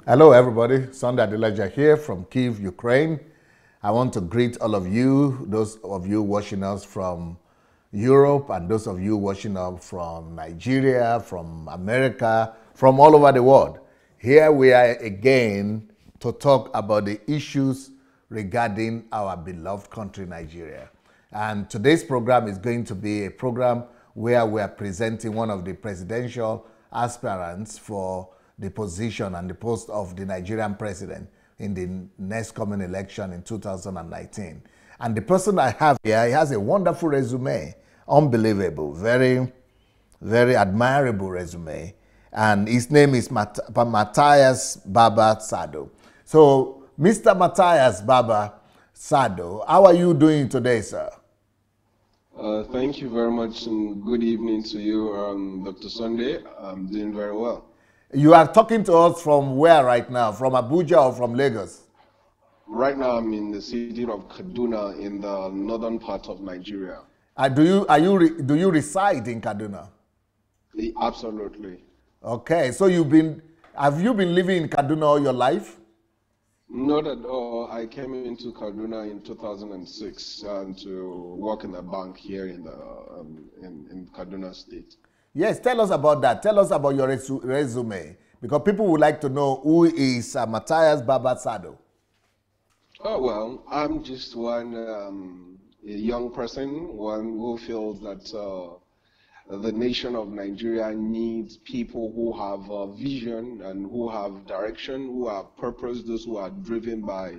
Hello, everybody. Sunday Adelaja here from Kyiv, Ukraine. I want to greet all of you, those of you watching us from Europe, and those of you watching us from Nigeria, from America, from all over the world. Here we are again to talk about the issues regarding our beloved country, Nigeria. And today's program is going to be a program where we are presenting one of the presidential aspirants for the position and the post of the Nigerian president in the next coming election in 2019. And the person I have here, he has a wonderful resume, unbelievable, very, very admirable resume. And his name is Mathias Baba Tsado. So, Mr. Mathias Baba Tsado, how are you doing today, sir? Thank you very much, and good evening to you, Dr. Sunday. I'm doing very well. You are talking to us from where right now? From Abuja or from Lagos? Right now, I'm in the city of Kaduna in the northern part of Nigeria. Do you reside in Kaduna? Absolutely. Okay, so have you been living in Kaduna all your life? Not at all. I came into Kaduna in 2006 to work in a bank here in Kaduna State. Yes, tell us about that. Tell us about your resume, because people would like to know who is Mathias Baba Tsado. Oh, well, I'm just one a young person, one who feels that the nation of Nigeria needs people who have a vision and who have direction, who have purpose, those who are driven by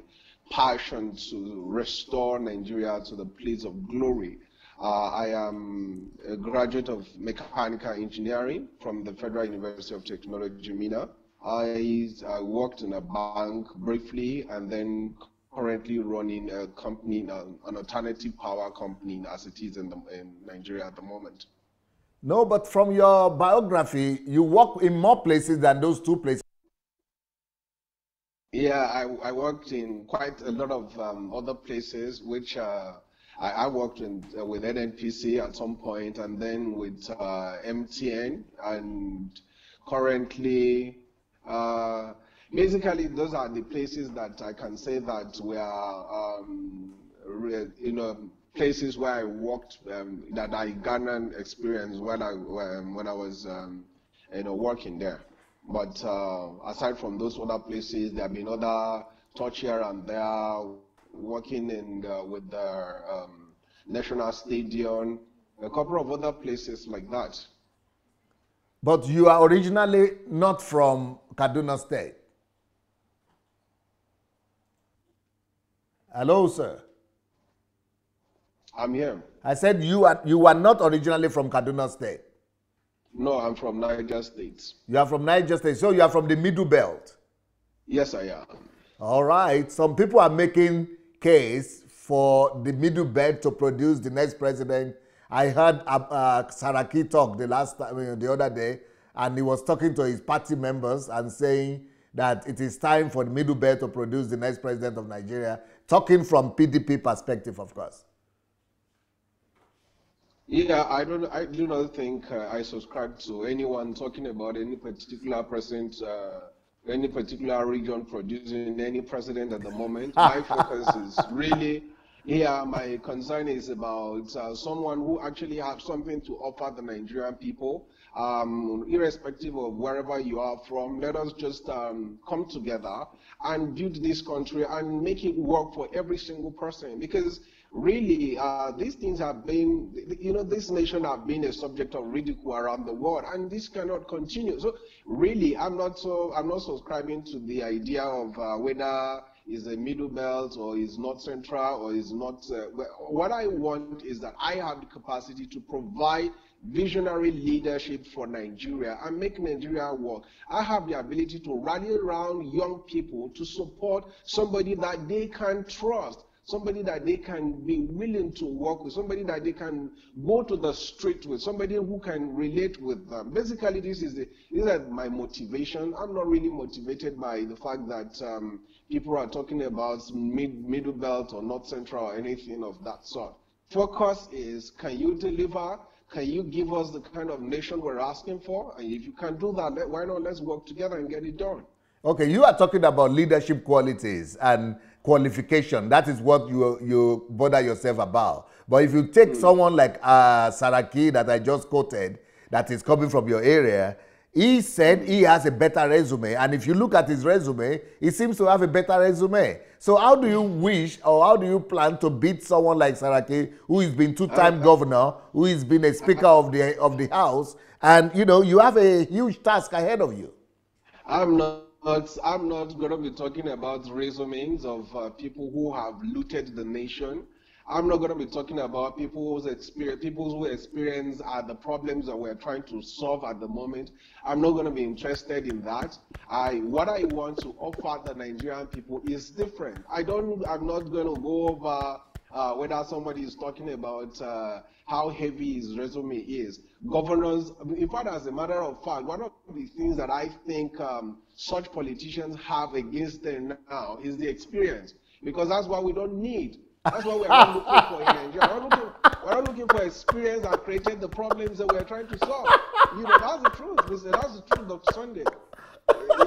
passion to restore Nigeria to the place of glory. I am a graduate of mechanical engineering from the Federal University of Technology, Mina. I worked in a bank briefly and then currently running a company, an alternative power company as it is in Nigeria at the moment. No, but from your biography, you work in more places than those two places. Yeah, I worked in quite a lot of other places, which I worked with NNPC at some point, and then with MTN, and currently, basically, those are the places that I can say that were, places where I worked, that I garnered experience when I was, working there. But aside from those other places, there have been other touch here and there, working with the National Stadium, a couple of other places like that. But you are originally not from Kaduna State. Hello, sir. I'm here. I said you are not originally from Kaduna State. No, I'm from Niger State. You are from Niger State, so you are from the Middle Belt. Yes, I am. All right. Some people are making case for the Middle Belt to produce the next president. I heard Saraki talk the other day, and he was talking to his party members and saying that it is time for the Middle Belt to produce the next president of Nigeria, talking from PDP perspective, of course. Yeah, I do not think I subscribe to anyone talking about any particular any particular region producing any president at the moment. My focus is really, my concern is about someone who actually has something to offer the Nigerian people, irrespective of wherever you are from. Let us just come together and build this country and make it work for every single person, because really, these things have been, this nation have been a subject of ridicule around the world, and this cannot continue. So really, I'm not subscribing to the idea of whether is a middle belt or is not central or is not. What I want is that I have the capacity to provide visionary leadership for Nigeria and make Nigeria work. I have the ability to rally around young people to support somebody that they can trust, somebody that they can be willing to work with, somebody that they can go to the street with, somebody who can relate with them. Basically, this is my motivation. I'm not really motivated by the fact that people are talking about middle belt or North Central or anything of that sort. Focus is, can you deliver? Can you give us the kind of nation we're asking for? And if you can do that, why not let's work together and get it done? Okay, you are talking about leadership qualities and qualification. That is what you bother yourself about. But if you take someone like Saraki that I just quoted, that is coming from your area, he said he has a better resume. And if you look at his resume, he seems to have a better resume. So how do you wish or how do you plan to beat someone like Saraki, who has been two-time governor, who has been a speaker of the House, and you have a huge task ahead of you? I'm not going to be talking about resumes of people who have looted the nation. I'm not going to be talking about people whose experience are the problems that we're trying to solve at the moment. I'm not going to be interested in that. What I want to offer the Nigerian people is different. I'm not going to go over whether somebody is talking about how heavy his resume is. Governors, in fact, as a matter of fact, one of the things that I think such politicians have against them now is the experience, because that's what we don't need. That's what we're not looking for in Nigeria. We're not looking for experience that created the problems that we're trying to solve. That's the truth. That's the truth, Dr. Sunday.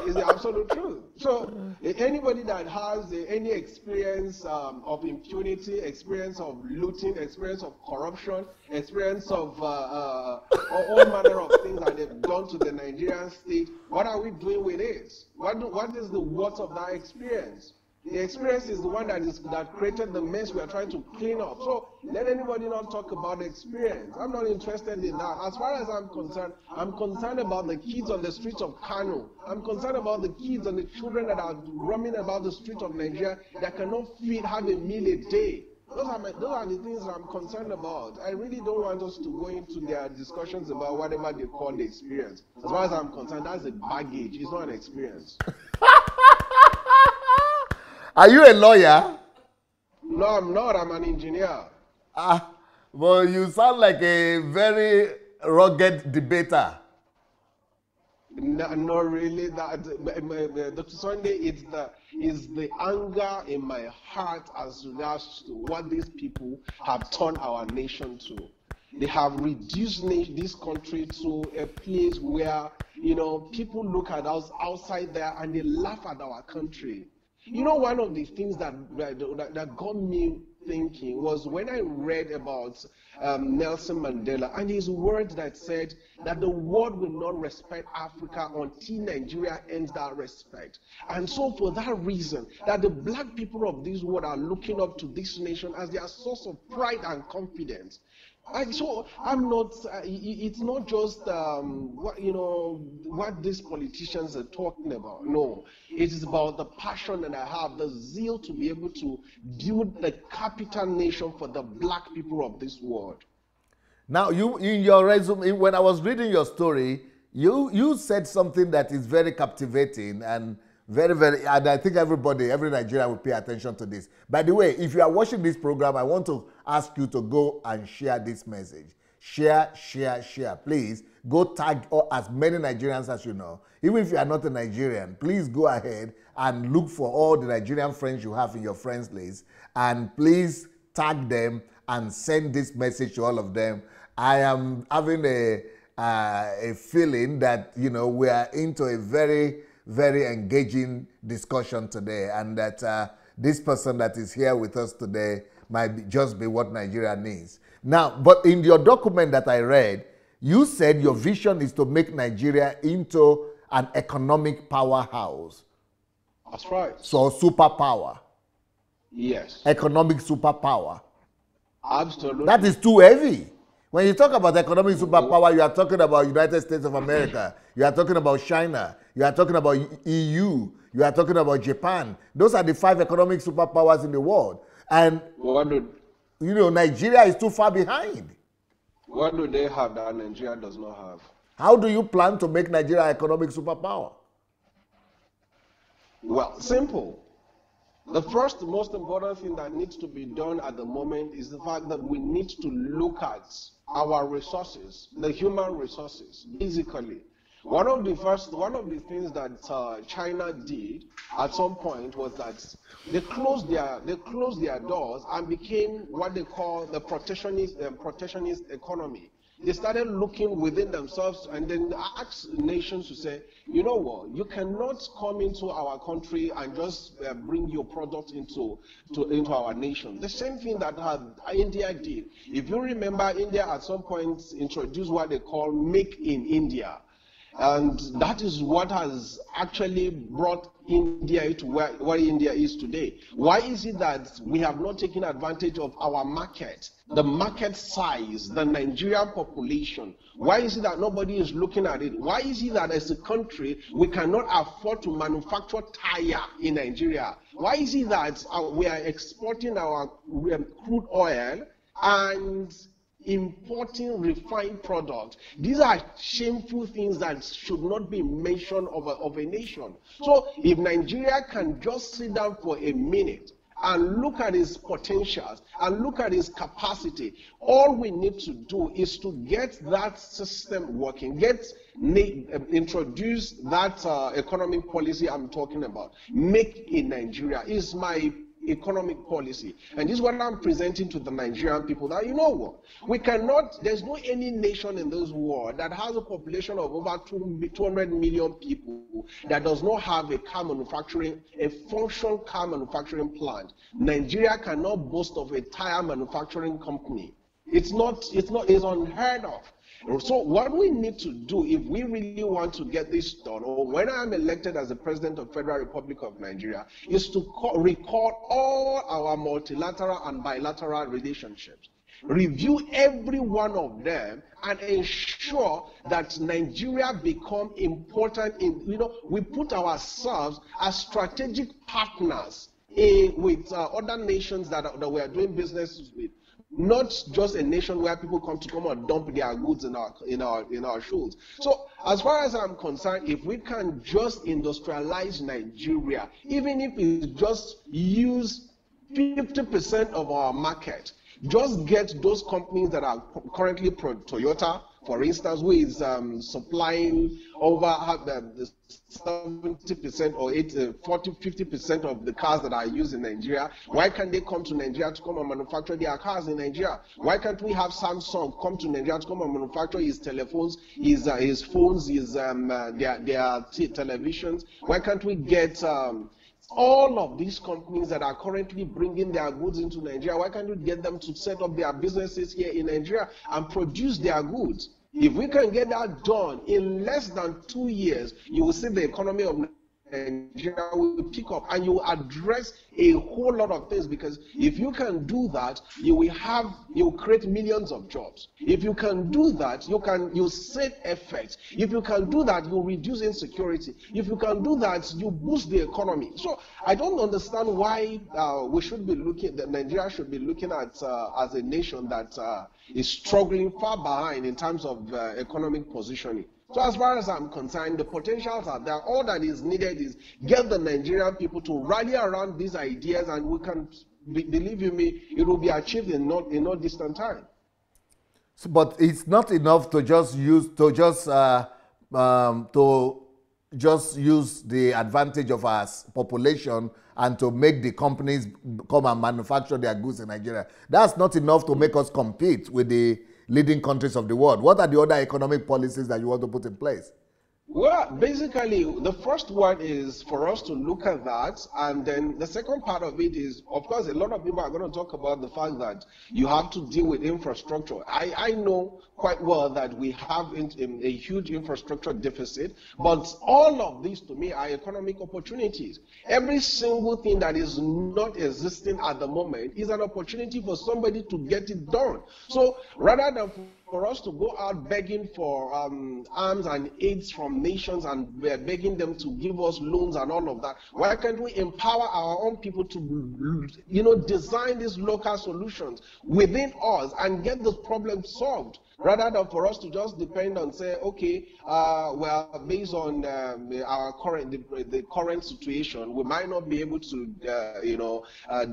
It's the absolute truth. So anybody that has any experience of impunity, experience of looting, experience of corruption, experience of all manner of things that they've done to the Nigerian state, what are we doing with it? What is the worth of that experience? The experience is the one that created the mess we are trying to clean up. So let anybody not talk about experience. I'm not interested in that. As far as I'm concerned about the kids on the streets of Kano. I'm concerned about the kids and the children that are roaming about the streets of Nigeria that cannot have a meal a day. Those are the things that I'm concerned about. I really don't want us to go into their discussions about whatever they call the experience. As far as I'm concerned, that's a baggage. It's not an experience. Are you a lawyer? No, I'm not. I'm an engineer. Well, you sound like a very rugged debater. No, not really. Dr. Sunday, it's the anger in my heart as regards to what these people have turned our nation to. They have reduced this country to a place where, people look at us outside there and they laugh at our country. One of the things that got me thinking was when I read about Nelson Mandela and his words that said that the world will not respect Africa until Nigeria ends that respect. And so for that reason, that the black people of this world are looking up to this nation as their source of pride and confidence. So I'm not. It's not just what these politicians are talking about. No, it is about the passion that I have, the zeal to be able to build the capital nation for the black people of this world. Now, you in your resume, when I was reading your story, you said something that is very captivating and very, and I think every Nigerian will pay attention to this. By the way, if you are watching this program, I want to ask you to go and share this message. Share. Please go tag as many Nigerians as you know. Even if you are not a Nigerian, please go ahead and look for all the Nigerian friends you have in your friends list, and please tag them and send this message to all of them. I am having a feeling that we are into a very engaging discussion today, and that this person that is here with us today might just be what Nigeria needs. Now, but in your document that I read, you said your vision is to make Nigeria into an economic powerhouse. That's right. So superpower. Yes. Economic superpower. Absolutely. That is too heavy. When you talk about economic superpower, you are talking about United States of America, you are talking about China, you are talking about EU, you are talking about Japan. Those are the 5 economic superpowers in the world. And, Nigeria is too far behind. What do they have that Nigeria does not have? How do you plan to make Nigeria an economic superpower? Well, simple. The first most important thing that needs to be done at the moment is the fact that we need to look at our resources, the human resources, basically. One of the things that China did at some point was that they closed their doors and became what they call the protectionist economy. they started looking within themselves and then asked nations to say, you know what, you cannot come into our country and just bring your product into our nation. The same thing that India did. If you remember, India at some point introduced what they call Make in India. And that is what has actually brought India to where India is today. Why is it that we have not taken advantage of our market, the market size, the Nigerian population? Why is it that nobody is looking at it? Why is it that as a country we cannot afford to manufacture tire in Nigeria? Why is it that we are exporting our crude oil and importing refined products? These are shameful things that should not be mentioned of a nation. So if Nigeria can just sit down for a minute and look at its potentials and look at its capacity, all we need to do is to get that system working, introduce that economic policy I'm talking about. Make in Nigeria is my economic policy. And this is what I'm presenting to the Nigerian people, that you know what, we cannot, there's no any nation in this world that has a population of over 200 million people that does not have a functional car manufacturing plant. Nigeria cannot boast of a tire manufacturing company. It's unheard of. So what we need to do, if we really want to get this done, or when I'm elected as the President of the Federal Republic of Nigeria, is to record all our multilateral and bilateral relationships, review every one of them, and ensure that Nigeria become important we put ourselves as strategic partners with other nations that we are doing business with. Not just a nation where people come and dump their goods in our shoulders. So as far as I'm concerned, if we can just industrialize Nigeria, even if we just use 50% of our market, just get those companies that are currently Toyota, for instance, who is supplying over 70% or 50% of the cars that are used in Nigeria. Why can't they come to Nigeria to come and manufacture their cars in Nigeria? Why can't we have Samsung come to Nigeria to come and manufacture his telephones, his phones, their televisions? Why can't we get all of these companies that are currently bringing their goods into Nigeria, why can't we get them to set up their businesses here in Nigeria and produce their goods? If we can get that done in less than 2 years, you will see the economy of Nigeria will pick up, and you will address a whole lot of things, because if you can do that, you will create millions of jobs. If you can do that, you save effects. If you can do that, you reduce insecurity. If you can do that, you boost the economy. So I don't understand why Nigeria should be looking at as a nation that is struggling far behind in terms of economic positioning. So as far as I'm concerned, the potentials are there. All that is needed is get the Nigerian people to rally around these ideas, and we can, believe you me, it will be achieved in no distant time. So, but it's not enough to just use the advantage of our population and to make the companies come and manufacture their goods in Nigeria. That's not enough to make us compete with the leading countries of the world. What are the other economic policies that you want to put in place? Well, basically, the first one is for us to look at that, and then the second part of it is, of course, a lot of people are going to talk about the fact that you have to deal with infrastructure. I know quite well that we have a huge infrastructure deficit, but all of these, to me, are economic opportunities. Every single thing that is not existing at the moment is an opportunity for somebody to get it done. So rather than for us to go out begging for arms and aids from nations and we're begging them to give us loans and all of that, why can't we empower our own people to design these local solutions within us and get the problem solved, rather than for us to just depend on, say, okay, well, based on our current situation, we might not be able to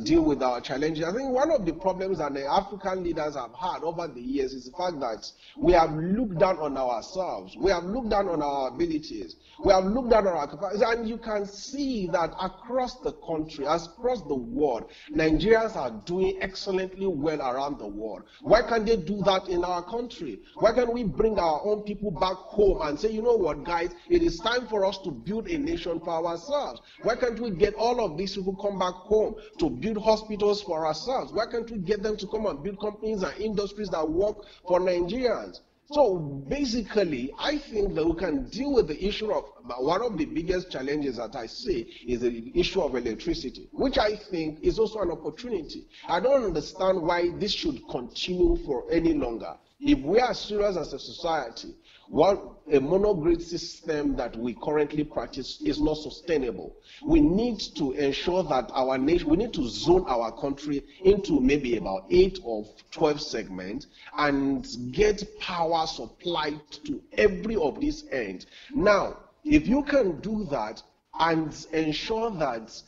deal with our challenges. I think one of the problems that the African leaders have had over the years is the fact that we have looked down on ourselves, we have looked down on our abilities, we have looked down on our capacities, and you can see that across the country, across the world, Nigerians are doing excellently well around the world. Why can't they do that in our country? country? Why can't we bring our own people back home and say, you know what, guys, it is time for us to build a nation for ourselves? Why can't we get all of these people come back home to build hospitals for ourselves? Why can't we get them to come and build companies and industries that work for Nigerians? So basically, I think that we can deal with the issue of, one of the biggest challenges that I see is the issue of electricity, which I think is also an opportunity. I don't understand why this should continue for any longer. If we are serious as a society, a monogrid system that we currently practice is not sustainable. We need to ensure that our nation, we need to zone our country into maybe about 8 or 12 segments and get power supplied to every of these ends. Now, if you can do that and ensure that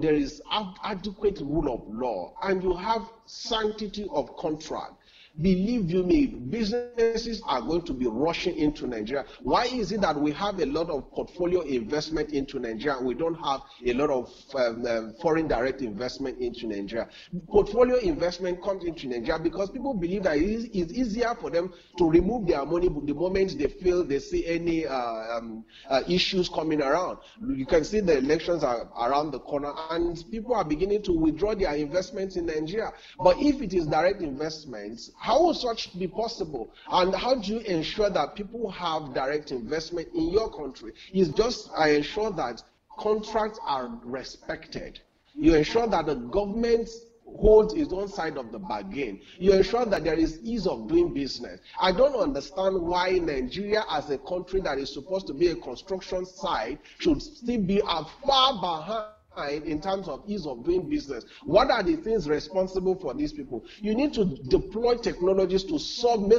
there is adequate rule of law and you have sanctity of contract, believe you me, businesses are going to be rushing into Nigeria. Why is it that we have a lot of portfolio investment into Nigeria and we don't have a lot of foreign direct investment into Nigeria? Portfolio investment comes into Nigeria because people believe that it's easier for them to remove their money the moment they feel they see any issues coming around. You can see the elections are around the corner and people are beginning to withdraw their investments in Nigeria. But if it is direct investments, how will such be possible? And how do you ensure that people have direct investment in your country? It's just ensure that contracts are respected. You ensure that the government holds its own side of the bargain. You ensure that there is ease of doing business. I don't understand why Nigeria, as a country that is supposed to be a construction site, should still be far behind in terms of ease of doing business. What are the things responsible for these people? You need to deploy technologies to solve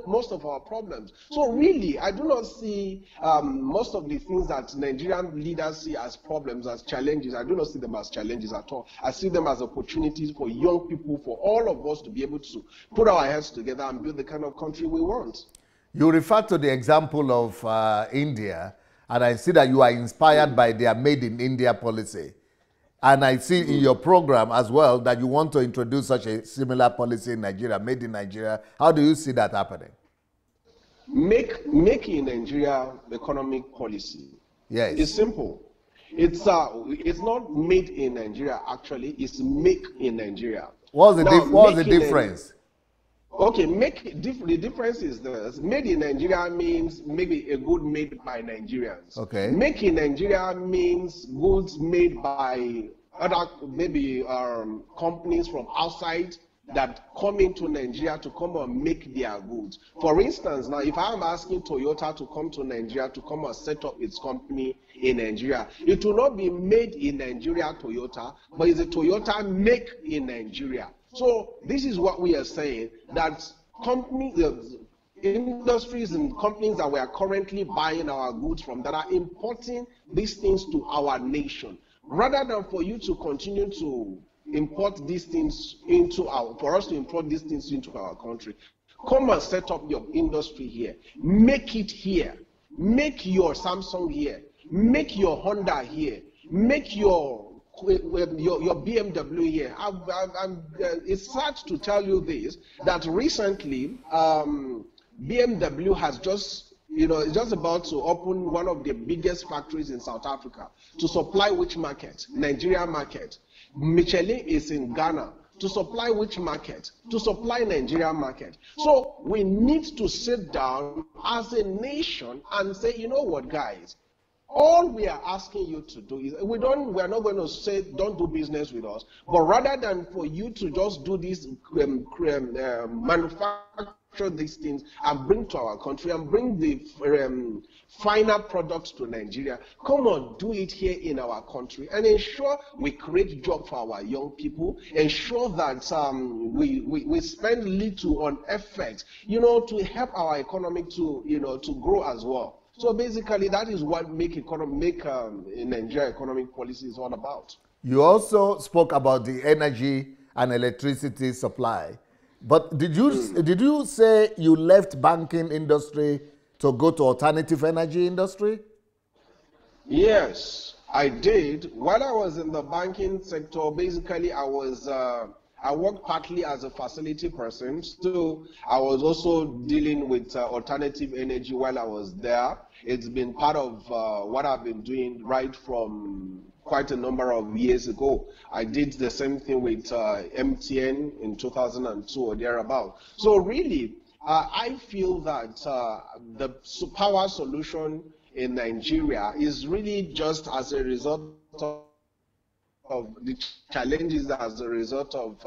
most of our problems. So really, I do not see most of the things that Nigerian leaders see as problems, as challenges. I do not see them as challenges at all. I see them as opportunities for young people, for all of us to be able to put our heads together and build the kind of country we want. You refer to the example of India, and I see that you are inspired by their Made in India policy. And I see in your program as well that you want to introduce such a similar policy in Nigeria, Made in Nigeria. How do you see that happening? Make in Nigeria economic policy. Yes. It's simple. It's not made in Nigeria, actually. It's make in Nigeria. What's the difference? Okay, the difference is this. Made in Nigeria means maybe a good made by Nigerians. Okay. Make in Nigeria means goods made by other maybe companies from outside that come into Nigeria to come and make their goods. For instance, now if I'm asking Toyota to come to Nigeria to come and set up its company in Nigeria, it will not be made in Nigeria Toyota, but it's a Toyota make in Nigeria. So this is what we are saying, that industries and companies that we are currently buying our goods from, that are importing these things to our nation, rather than for you to continue to import these things for us to import these things into our country, come and set up your industry here. Make it here. Make your Samsung here. Make your Honda here. Make your BMW here. It's sad to tell you this, that recently BMW has just about to open one of the biggest factories in South Africa to supply which market? Nigeria market. Michelin is in Ghana. To supply which market? To supply Nigeria market. So we need to sit down as a nation and say, you know what, guys? All we are asking you to do is, we are not going to say don't do business with us, but rather than for you to just do this, manufacture these things and bring to our country and bring the final products to Nigeria, come on, do it here in our country and ensure we create jobs for our young people, ensure that we spend little on effort, to help our economy to grow as well. So basically, that is what make Nigeria economic policy is all about. You also spoke about the energy and electricity supply, but did you say you left banking industry to go to alternative energy industry? Yes, I did. While I was in the banking sector, basically I was I worked partly as a facility person. So I was also dealing with alternative energy while I was there. It's been part of what I've been doing right from quite a number of years ago. I did the same thing with MTN in 2002 or thereabout. So really, I feel that the power solution in Nigeria is really just as a result of the challenges, as a result of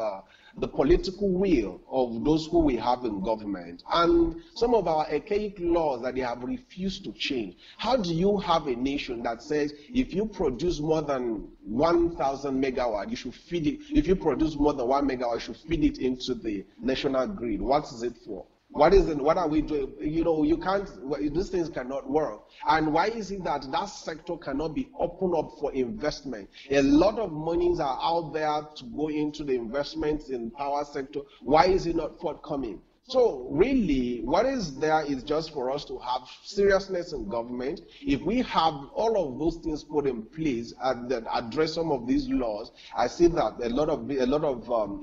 the political will of those who we have in government and some of our archaic laws that they have refused to change. How do you have a nation that says if you produce more than 1,000 megawatt, you should feed it, if you produce more than 1 megawatt, you should feed it into the national grid? What is it for? What are we doing? You know, you can't, these things cannot work. And why is it that that sector cannot be opened up for investment? A lot of monies are out there to go into the investments in power sector. Why is it not forthcoming? So really, what is there is just for us to have seriousness in government. If we have all of those things put in place and that address some of these laws, I see that a lot of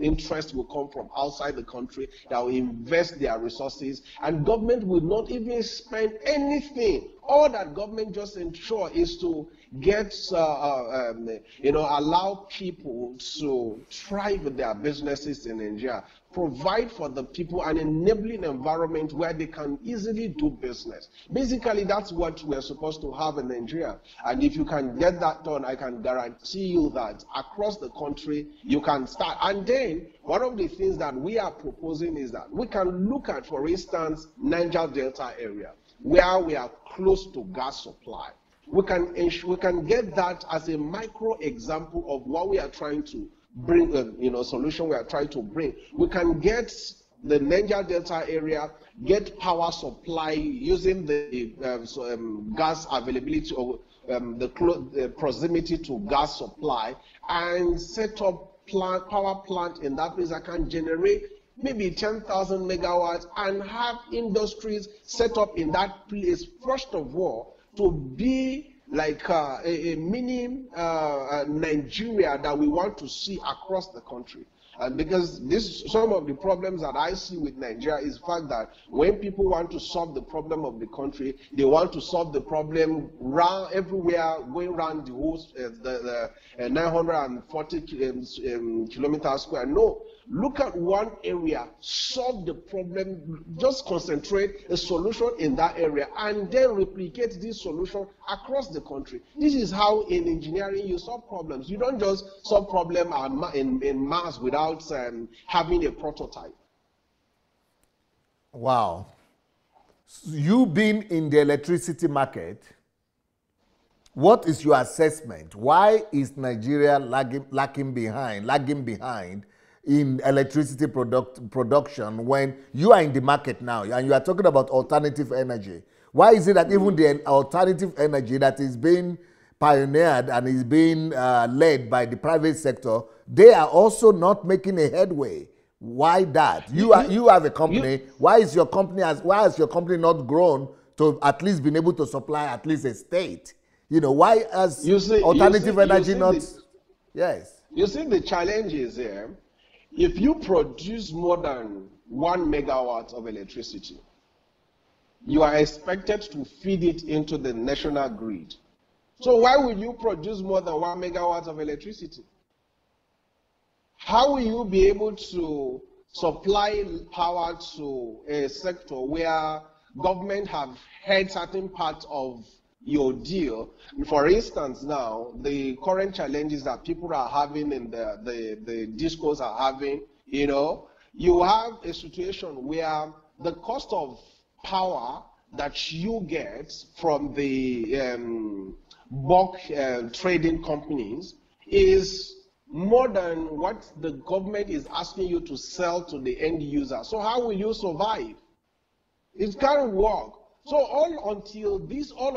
interest will come from outside the country that will invest their resources, and government will not even spend anything. All that government just ensure is to get, allow people to thrive with their businesses in Nigeria, provide for the people an enabling environment where they can easily do business. Basically, that's what we're supposed to have in Nigeria. And if you can get that done, I can guarantee you that across the country, you can start. And then, one of the things that we are proposing is that we can look at, for instance, Niger Delta area, where we are close to gas supply. We can get that as a micro example of what we are trying to bring, solution we are trying to bring. We can get the Niger Delta area, get power supply using the gas availability or the proximity to gas supply, and set up power plant in that place that can generate maybe 10,000 megawatts and have industries set up in that place, first of all, to be like a mini Nigeria that we want to see across the country. And because some of the problems that I see with Nigeria is the fact that when people want to solve the problem of the country, they want to solve the problem everywhere, going around the whole, the 940 kilometers square. No. Look at one area, solve the problem, just concentrate a solution in that area, and then replicate this solution across the country. This is how in engineering you solve problems. You don't just solve problems in mass without having a prototype. Wow. You being in the electricity market, what is your assessment? Why is Nigeria lagging behind in electricity production when you are in the market now and you are talking about alternative energy? Why is it that even the alternative energy that is being pioneered and is being led by the private sector, they are also not making a headway? Why that? You have a company. Why has your company not grown to at least been able to supply at least a state? You know, why has alternative energy not? Yes. You see, the challenge is here. If you produce more than 1 megawatt of electricity, you are expected to feed it into the national grid. So why will you produce more than 1 megawatt of electricity? How will you be able to supply power to a sector where government have had certain parts of your deal? For instance, now, the current challenges that people are having in the discourse are having, you have a situation where the cost of power that you get from the bulk trading companies is more than what the government is asking you to sell to the end user. So how will you survive? It can't work. So all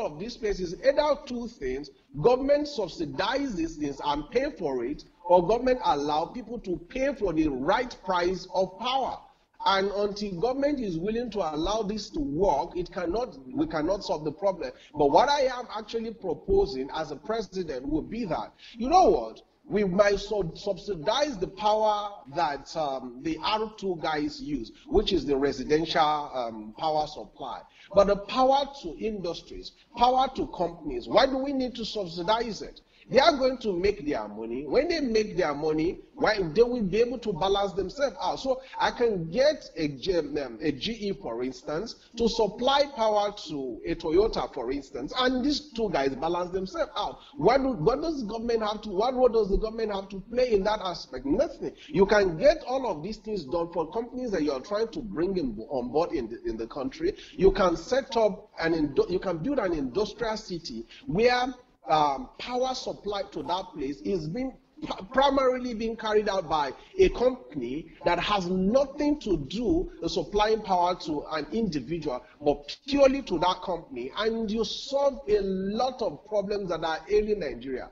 of these places, either two things: government subsidize these things and pay for it, or government allow people to pay for the right price of power. And until government is willing to allow this to work, we cannot solve the problem. But what I am actually proposing as a president would be that, you know what? we might subsidize the power that the R2 guys use, which is the residential power supply. But the power to industries, power to companies, why do we need to subsidize it? They are going to make their money. When they make their money, they will be able to balance themselves out. So I can get a GE, for instance, to supply power to a Toyota, for instance, and these two guys balance themselves out. What does the government have to? What role does the government have to play in that aspect? Nothing. You can get all of these things done for companies that you are trying to bring on board in the country. You can set up you can build an industrial city where power supply to that place is primarily being carried out by a company that has nothing to do with supplying power to an individual, but purely to that company, and you solve a lot of problems that are ailing Nigeria.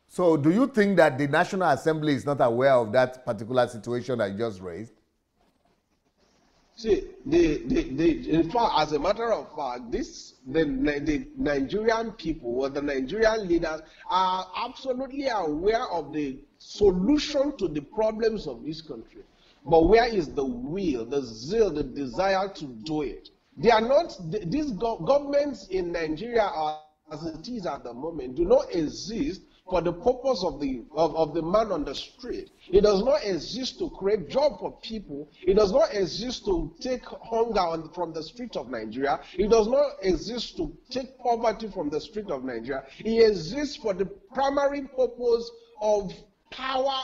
So do you think that the National Assembly is not aware of that particular situation I just raised? See, in fact, as a matter of fact, the Nigerian people or the Nigerian leaders are absolutely aware of the solution to the problems of this country. But where is the will, the zeal, the desire to do it? They are not, these governments in Nigeria are, as it is at the moment, do not exist for the purpose of the man on the street. It does not exist to create job for people. It does not exist to take hunger from the street of Nigeria. It does not exist to take poverty from the street of Nigeria. It exists for the primary purpose of power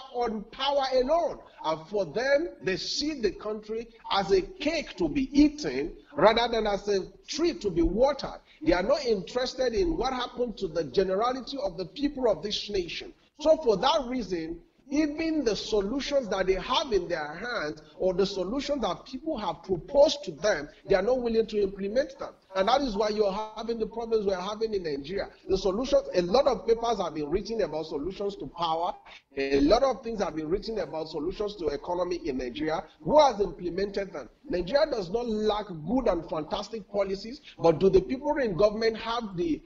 alone. And for them, they see the country as a cake to be eaten rather than as a tree to be watered. They are not interested in what happened to the generality of the people of this nation. So for that reason, even the solutions that they have in their hands or the solutions that people have proposed to them, they are not willing to implement them. And that is why you're having the problems we're having in Nigeria. The solutions, a lot of papers have been written about solutions to power. A lot of things have been written about solutions to economy in Nigeria. Who has implemented them? Nigeria does not lack good and fantastic policies, but do the people in government have the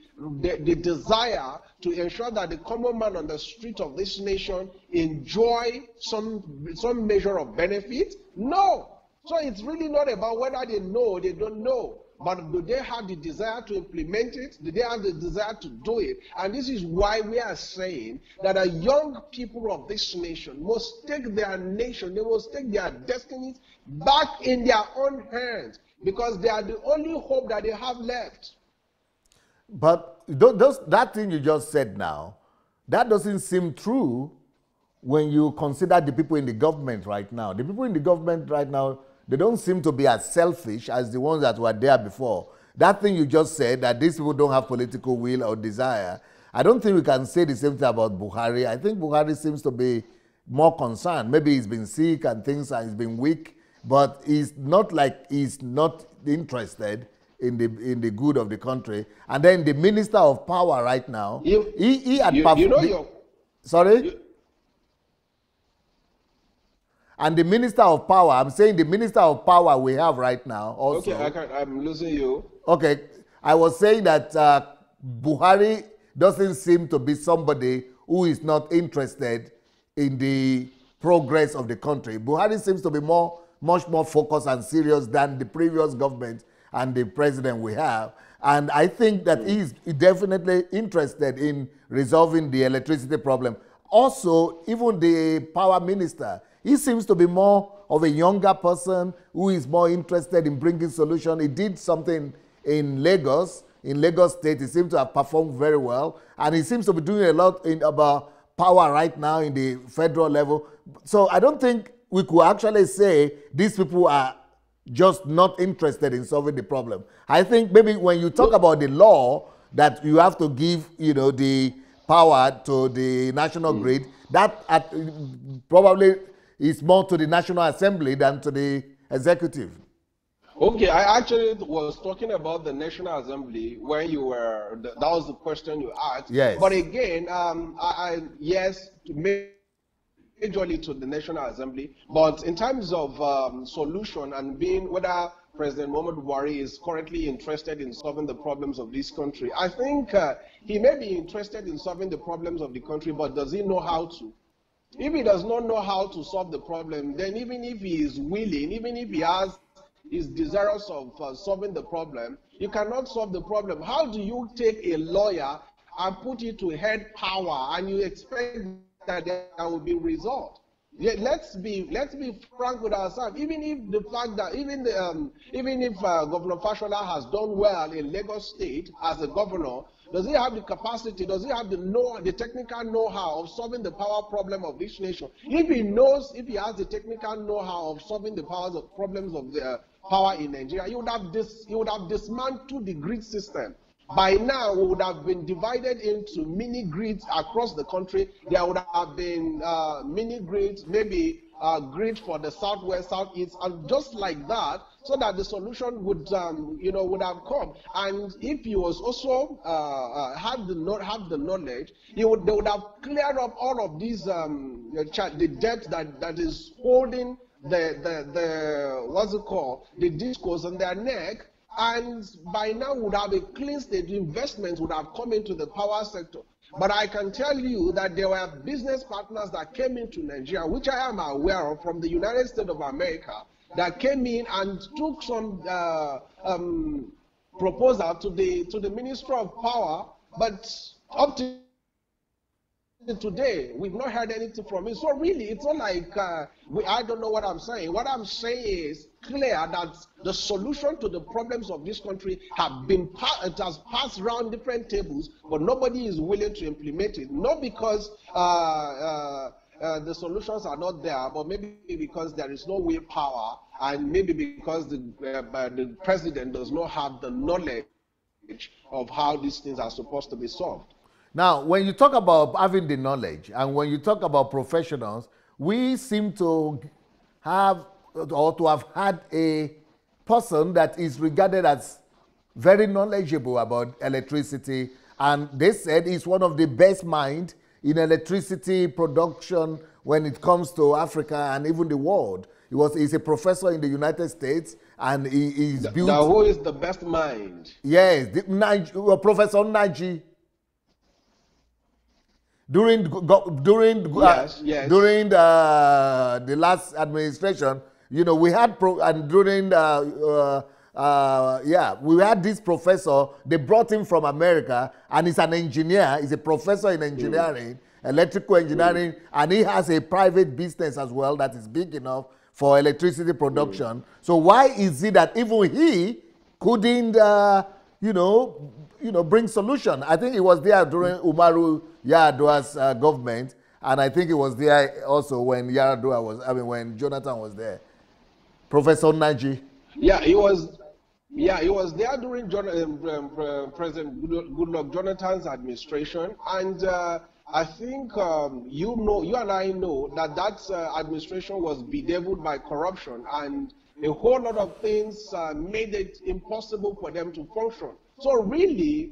desire to ensure that the common man on the street of this nation enjoy some measure of benefit? No. So it's really not about whether they know or they don't know. But do they have the desire to implement it? Do they have the desire to do it? And this is why we are saying that the young people of this nation must take their nation, they must take their destinies back in their own hands, because they are the only hope that they have left. But that thing you just said now, that doesn't seem true when you consider the people in the government right now. The people in the government right now, they don't seem to be as selfish as the ones that were there before. That thing you just said, that these people don't have political will or desire, I don't think we can say the same thing about Buhari. I think Buhari seems to be more concerned. Maybe he's been sick and things, and he's been weak, but he's not like he's not interested in the good of the country. And then the Minister of Power right now, he had sorry? And the Minister of Power, I'm saying the Minister of Power we have right now also. Okay, I'm losing you. Okay, I was saying that Buhari doesn't seem to be somebody who is not interested in the progress of the country. Buhari seems to be much more focused and serious than the previous government and the president we have. And I think that he's definitely interested in resolving the electricity problem. Also, even the power minister, he seems to be more of a younger person who is more interested in bringing solutions. He did something in Lagos State. He seems to have performed very well. And he seems to be doing a lot about power right now in the federal level. So I don't think we could actually say these people are just not interested in solving the problem. I think maybe when you talk about the law that you have to give, the power to the national grid, that probably is more to the National Assembly than to the executive. Okay, I actually was talking about the National Assembly when you were, that was the question you asked. Yes. But again, yes, majorly to the National Assembly, but in terms of solution and being whether President Muhammad Buhari is currently interested in solving the problems of this country. I think he may be interested in solving the problems of the country, but does he know how to? If he does not know how to solve the problem, then even if he is willing, even if he is desirous of solving the problem, you cannot solve the problem. How do you take a lawyer and put it to head power and you expect that there will be result? Yeah, let's be frank with ourselves. Even if the fact that even if Governor Fashola has done well in Lagos State as a governor, does he have the capacity? Does he have the technical know-how of solving the power problem of this nation? If he has the technical know-how of solving the problems of the power in Nigeria, he would have dismantled the grid system. By now, we would have been divided into mini grids across the country. There would have been mini grids, maybe grid for the southwest, southeast, and just like that, so that the solution would have come. And if he was also have the knowledge, they would have cleared up all of these the debt that is holding the discourse on their neck. And by now would have a clean state, investments would have come into the power sector. But I can tell you that there were business partners that came into Nigeria, which I am aware of from the United States of America, that came in and took some proposal to the Minister of Power, but up to today, we've not heard anything from it. So really, it's not like I don't know what I'm saying. What I'm saying is clear that the solution to the problems of this country it has passed around different tables, but nobody is willing to implement it. Not because the solutions are not there, but maybe because there is no willpower, and maybe because the president does not have the knowledge of how these things are supposed to be solved. Now, when you talk about having the knowledge and when you talk about professionals, we seem to have or to have had a person that is regarded as very knowledgeable about electricity, and they said he's one of the best minds in electricity production when it comes to Africa and even the world. He's a professor in the United States, and he's built. Now, who is the best mind? Yes, Professor Naji. During the last administration, we had we had this professor. They brought him from America, and he's an engineer. He's a professor in engineering, electrical engineering, and he has a private business as well that is big enough for electricity production. So why is it that even he couldn't, bring solution? I think he was there during Umaru Yar'Adua's government, and I think he was there also when when Jonathan was there. Professor Naji. Yeah, he was there during President Goodluck Jonathan's administration, and I think you and I know that administration was bedeviled by corruption, and a whole lot of things made it impossible for them to function. So really,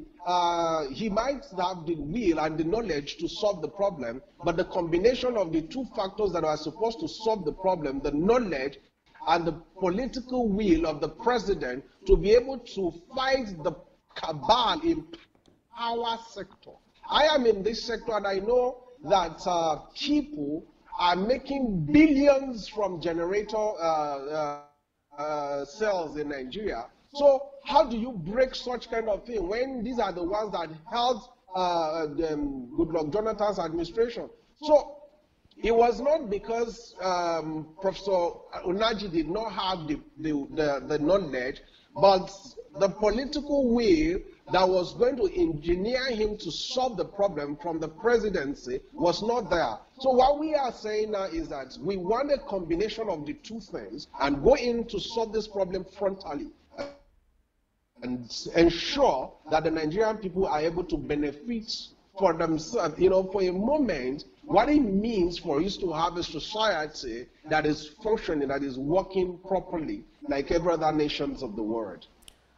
he might have the will and the knowledge to solve the problem, but the combination of the two factors that are supposed to solve the problem, the knowledge and the political will of the president to be able to fight the cabal in power sector. I am in this sector, and I know that people are making billions from generator cells in Nigeria. So how do you break such kind of thing when these are the ones that held Goodluck Jonathan's administration? So it was not because Professor Unaji did not have the knowledge, but the political will that was going to engineer him to solve the problem from the presidency was not there. So what we are saying now is that we want a combination of the two things and go in to solve this problem frontally and ensure that the Nigerian people are able to benefit for themselves, for a moment, what it means for us to have a society that is functioning, that is working properly, like every other nations of the world.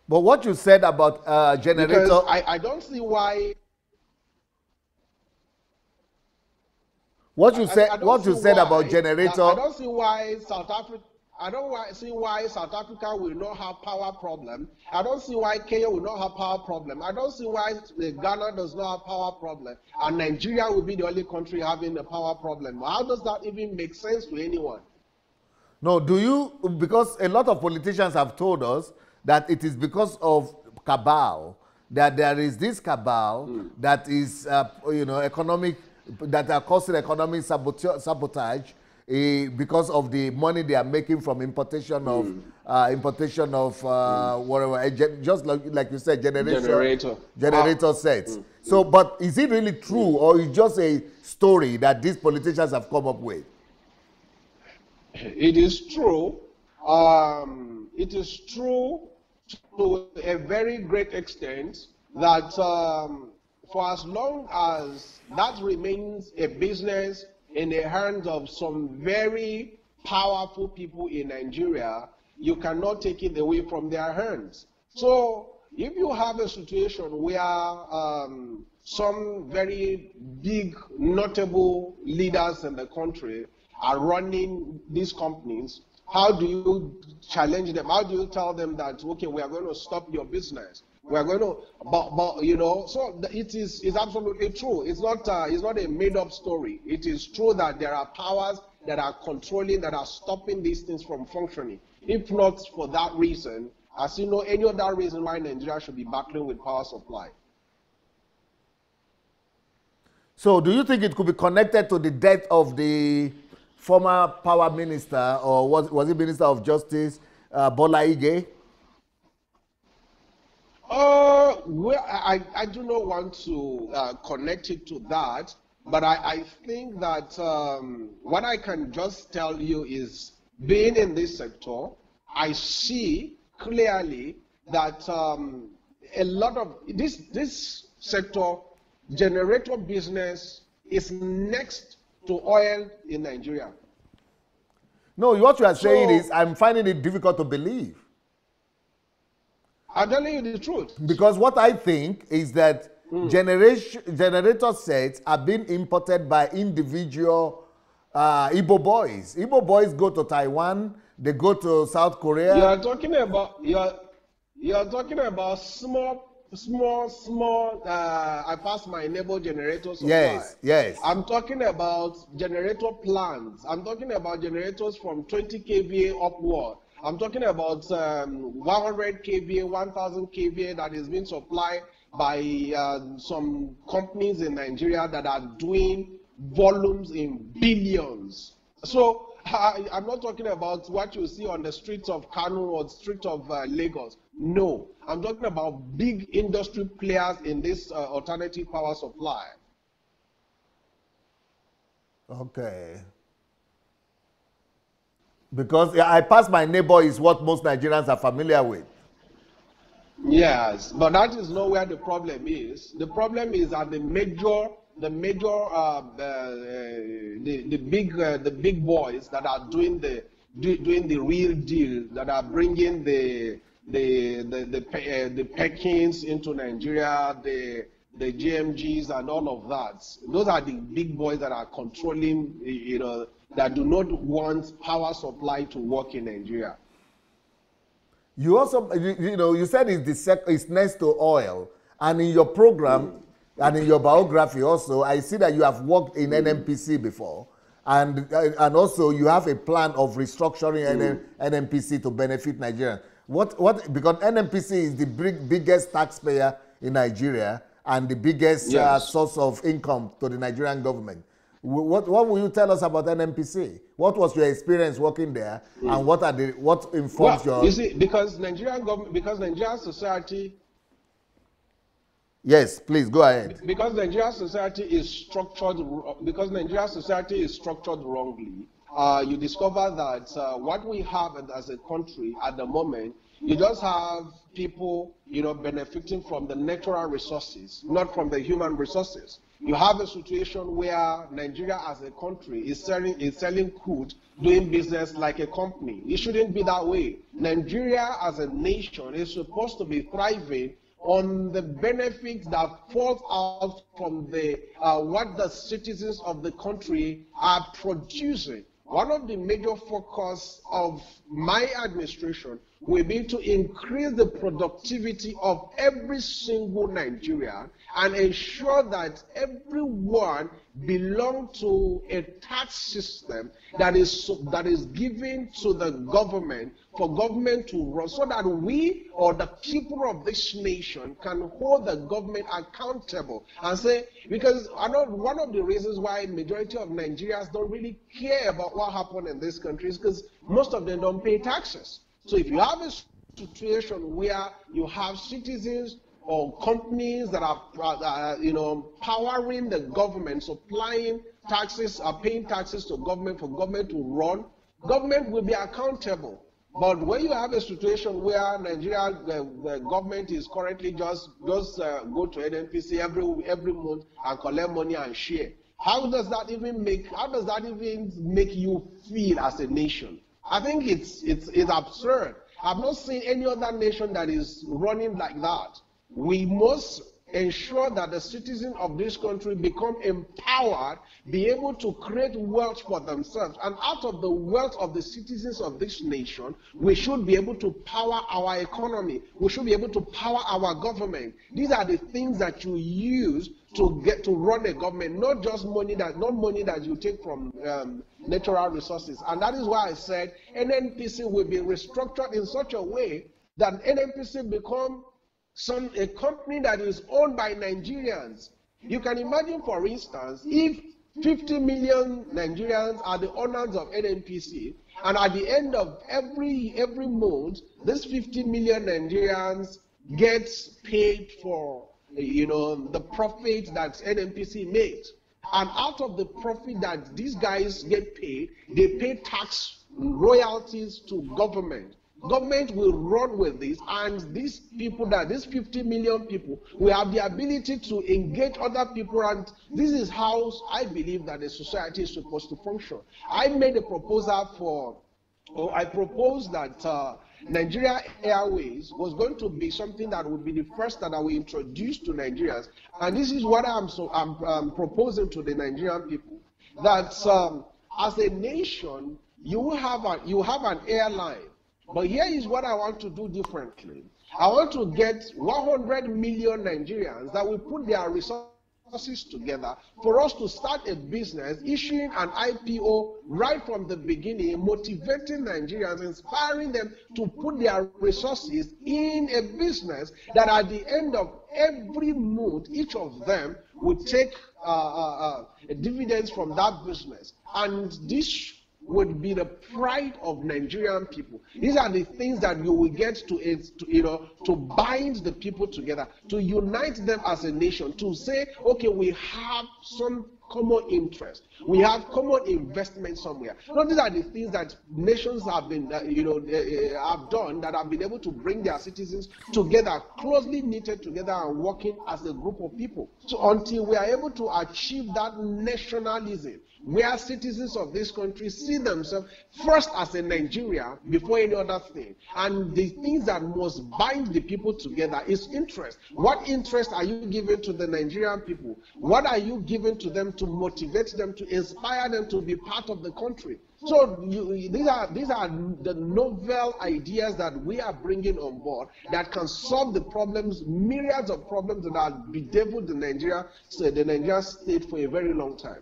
But what you said about generator... Because I don't see why... What you said about generator... I don't see why South Africa... I don't see why South Africa will not have power problem. I don't see why Kenya will not have power problem. I don't see why Ghana does not have power problem. And Nigeria will be the only country having a power problem. How does that even make sense to anyone? No, do you, because a lot of politicians have told us that it is because of cabal, that there is this cabal that is, economic, that are causing economic sabotage because of the money they are making from importation of whatever, just like you said, generator sets. So, but is it really true, or is just a story that these politicians have come up with? It is true. It is true to a very great extent that for as long as that remains a business in the hands of some very powerful people in Nigeria, you cannot take it away from their hands. So if you have a situation where some very big, notable leaders in the country are running these companies, how do you challenge them? How do you tell them that, okay, we are going to stop your business? We are going to, so it is absolutely true. It's not a made-up story. It is true that there are powers that are controlling, that are stopping these things from functioning. If not for that reason, I see no any other reason why Nigeria should be battling with power supply. So do you think it could be connected to the death of the former power minister, or was it Minister of Justice, Bola Ige? Well, I do not want to connect it to that, but I think that what I can just tell you is, being in this sector, I see clearly that a lot of this sector, generator business, is next to oil in Nigeria. No, what you are saying is, I'm finding it difficult to believe. I'm telling you the truth. Because what I think is that generator sets are being imported by individual Igbo boys. Igbo boys go to Taiwan, they go to South Korea. You are talking about small, I pass my neighbor generator supply. Yes. I'm talking about generator plants. I'm talking about generators from 20 kVA upward. I'm talking about 100 kVA, 1000 kVA that is being supplied by some companies in Nigeria that are doing volumes in billions. So I'm not talking about what you see on the streets of Kano or the streets of Lagos. No, I'm talking about big industry players in this alternative power supply. Okay. Because I pass my neighbor is what most Nigerians are familiar with. Yes, but that is not where the problem is. The problem is at the big boys that are doing the real deal, that are bringing the Pekins into Nigeria, the GMGs and all of that. Those are the big boys that are controlling, that do not want power supply to work in Nigeria. You also, you said it's next to oil, and in your program and in your biography also, I see that you have worked in NNPC before, and also you have a plan of restructuring NNPC to benefit Nigeria. Because NNPC is the biggest taxpayer in Nigeria and the biggest source of income to the Nigerian government. What will you tell us about NNPC? What was your experience working there, and what informs your? You see, because Nigerian society. Yes, please go ahead. Because Nigerian society is structured. Because Nigerian society is structured wrongly. You discover that what we have as a country at the moment, you just have people, benefiting from the natural resources, not from the human resources. You have a situation where Nigeria as a country is selling crude, doing business like a company. It shouldn't be that way. Nigeria as a nation is supposed to be thriving on the benefits that falls out from what the citizens of the country are producing. one of the major focus of my administration will be to increase the productivity of every single Nigerian and ensure that everyone belongs to a tax system that is given to the government for government to run, so that we or the people of this nation can hold the government accountable and say, because I know one of the reasons why majority of Nigerians don't really care about what happened in this country is because most of them don't pay taxes. So if you have a situation where you have citizens or companies that are powering the government, supplying taxes, are paying taxes to government for government to run, government will be accountable. But when you have a situation where Nigeria, the government is currently just go to NNPC every month and collect money and share, how does that even make you feel as a nation? I think it's absurd. I've not seen any other nation that is running like that. We must ensure that the citizens of this country become empowered, be able to create wealth for themselves. And out of the wealth of the citizens of this nation, we should be able to power our economy. We should be able to power our government. These are the things that you use to get to run a government, not just money that you take from natural resources. And that is why I said NNPC will be restructured in such a way that NNPC become a company that is owned by Nigerians. You can imagine, for instance, if 50 million Nigerians are the owners of NNPC, and at the end of every month, this 50 million Nigerians gets paid for the profit that NNPC makes. And out of the profit that these guys get paid, they pay tax royalties to government. Government will run with this, and these 50 million people, will have the ability to engage other people, and this is how I believe that a society is supposed to function. I made a proposal I proposed that Nigeria Airways was going to be something that would be the first that I will introduce to Nigerians, and this is what I'm proposing to the Nigerian people, that as a nation, you have an airline. But here is what I want to do differently. I want to get 100 million Nigerians that will put their resources together for us to start a business, issuing an IPO right from the beginning, motivating Nigerians, inspiring them to put their resources in a business that at the end of every month, each of them will take dividends from that business. And this would be the pride of Nigerian people. These are the things that you will get to bind the people together, to unite them as a nation, to say, okay, we have some common interest. We have common investment somewhere. Now, these are the things that nations have been, have done, that have been able to bring their citizens together, closely knitted together and working as a group of people. So until we are able to achieve that nationalism, where citizens of this country see themselves first as a Nigeria before any other thing, and the things that must bind the people together is interest. What interest are you giving to the Nigerian people? What are you giving to them to motivate them, to inspire them to be part of the country? So these are the novel ideas that we are bringing on board that can solve the problems, myriads of problems that have bedeviled the Nigeria state for a very long time.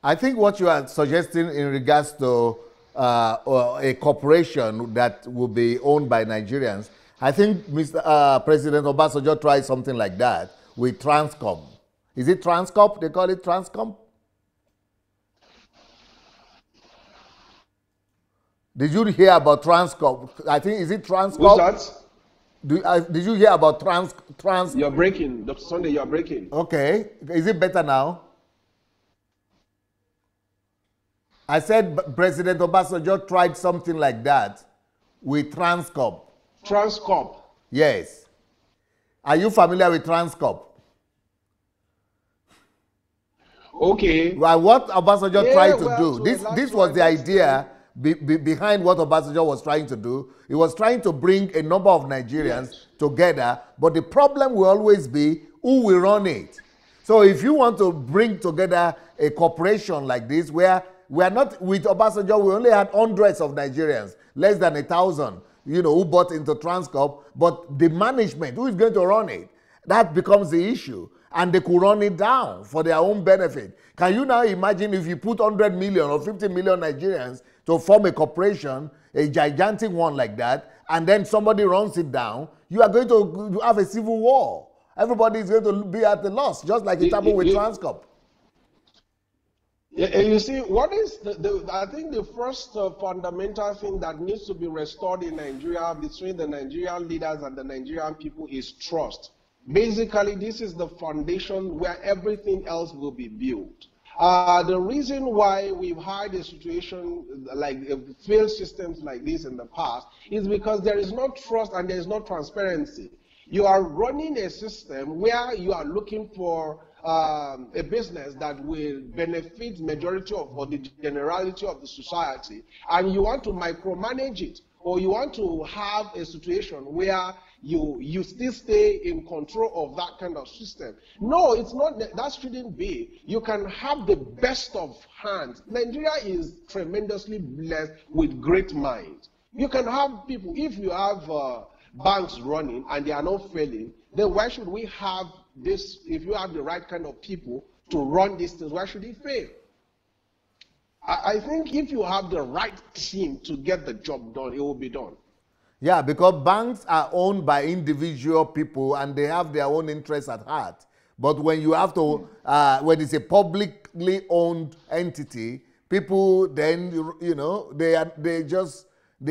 I think what you are suggesting in regards to a corporation that will be owned by Nigerians, I think Mr. President Obasanjo tried something like that with Transcom. Is it Transcorp? They call it Transcom? Did you hear about Transcorp? I think, is it Transcorp? Who's that? Did you hear about Trans? You're breaking. Dr. Sunday, you're breaking. Okay. Is it better now? I said President Obasanjo tried something like that with Transcorp. Transcorp? Yes. Are you familiar with Transcorp? Okay. Well, what Obasanjo tried to do, this was the idea behind what Obasanjo was trying to do. He was trying to bring a number of Nigerians together, but the problem will always be who will run it. So if you want to bring together a corporation like this where We are not, with Obasanjo, we only had hundreds of Nigerians, less than 1,000, who bought into Transcorp. But the management, who is going to run it? That becomes the issue. And they could run it down for their own benefit. Can you now imagine if you put 100 million or 50 million Nigerians to form a corporation, a gigantic one like that, and then somebody runs it down, you are going to have a civil war. Everybody is going to be at a loss, just like it happened with Transcorp. You see, what is I think the first fundamental thing that needs to be restored in Nigeria between the Nigerian leaders and the Nigerian people is trust. Basically, this is the foundation where everything else will be built. The reason why we've had a situation like failed systems like this in the past is because there is no trust and there is no transparency. You are running a system where you are looking for a business that will benefit majority of or the generality of the society, and you want to micromanage it, or you want to have a situation where you still stay in control of that kind of system. No, it's not. That shouldn't be. You can have the best of hands. Nigeria is tremendously blessed with great minds. You can have people, if you have banks running and they are not failing, then why should we have this? If you have the right kind of people to run these things, why should it fail? I think if you have the right team to get the job done, it will be done. Yeah, because banks are owned by individual people and they have their own interests at heart. But when you have to, when it's a publicly owned entity, people then, they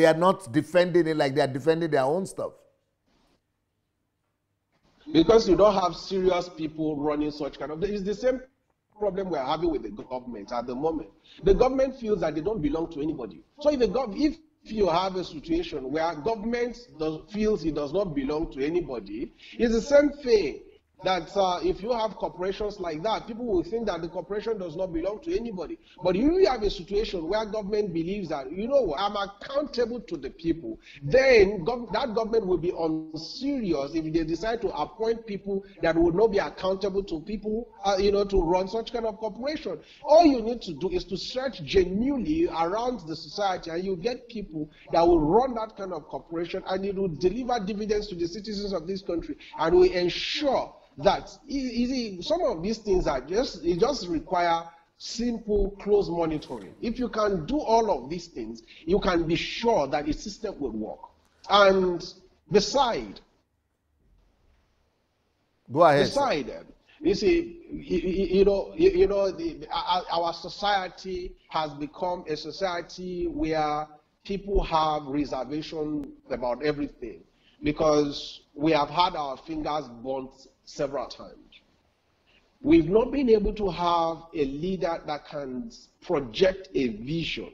are not defending it like they are defending their own stuff. Because you don't have serious people running such kind of, it's the same problem we're having with the government at the moment. The government feels that they don't belong to anybody. So if you have a situation where government feels it does not belong to anybody, it's the same thing that if you have corporations like that, people will think that the corporation does not belong to anybody. But if you have a situation where government believes that, you know what, I'm accountable to the people, then that government will be unserious if they decide to appoint people that will not be accountable to people, to run such kind of corporation. All you need to do is to search genuinely around the society, and you get people that will run that kind of corporation, and it will deliver dividends to the citizens of this country, and will ensure that some of these things just require simple, close monitoring. If you can do all of these things, you can be sure that the system will work. And beside, go ahead. Beside, you see, our society has become a society where people have reservation about everything, because we have had our fingers burnt several times. We've not been able to have a leader that can project a vision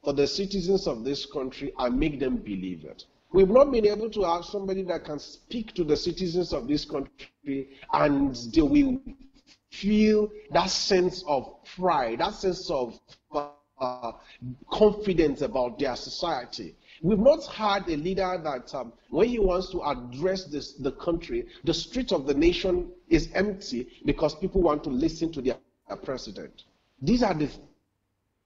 for the citizens of this country and make them believe it. We've not been able to have somebody that can speak to the citizens of this country and they will feel that sense of pride, that sense of confidence about their society. We've not had a leader that when he wants to address the country, the street of the nation is empty because people want to listen to their president. These are the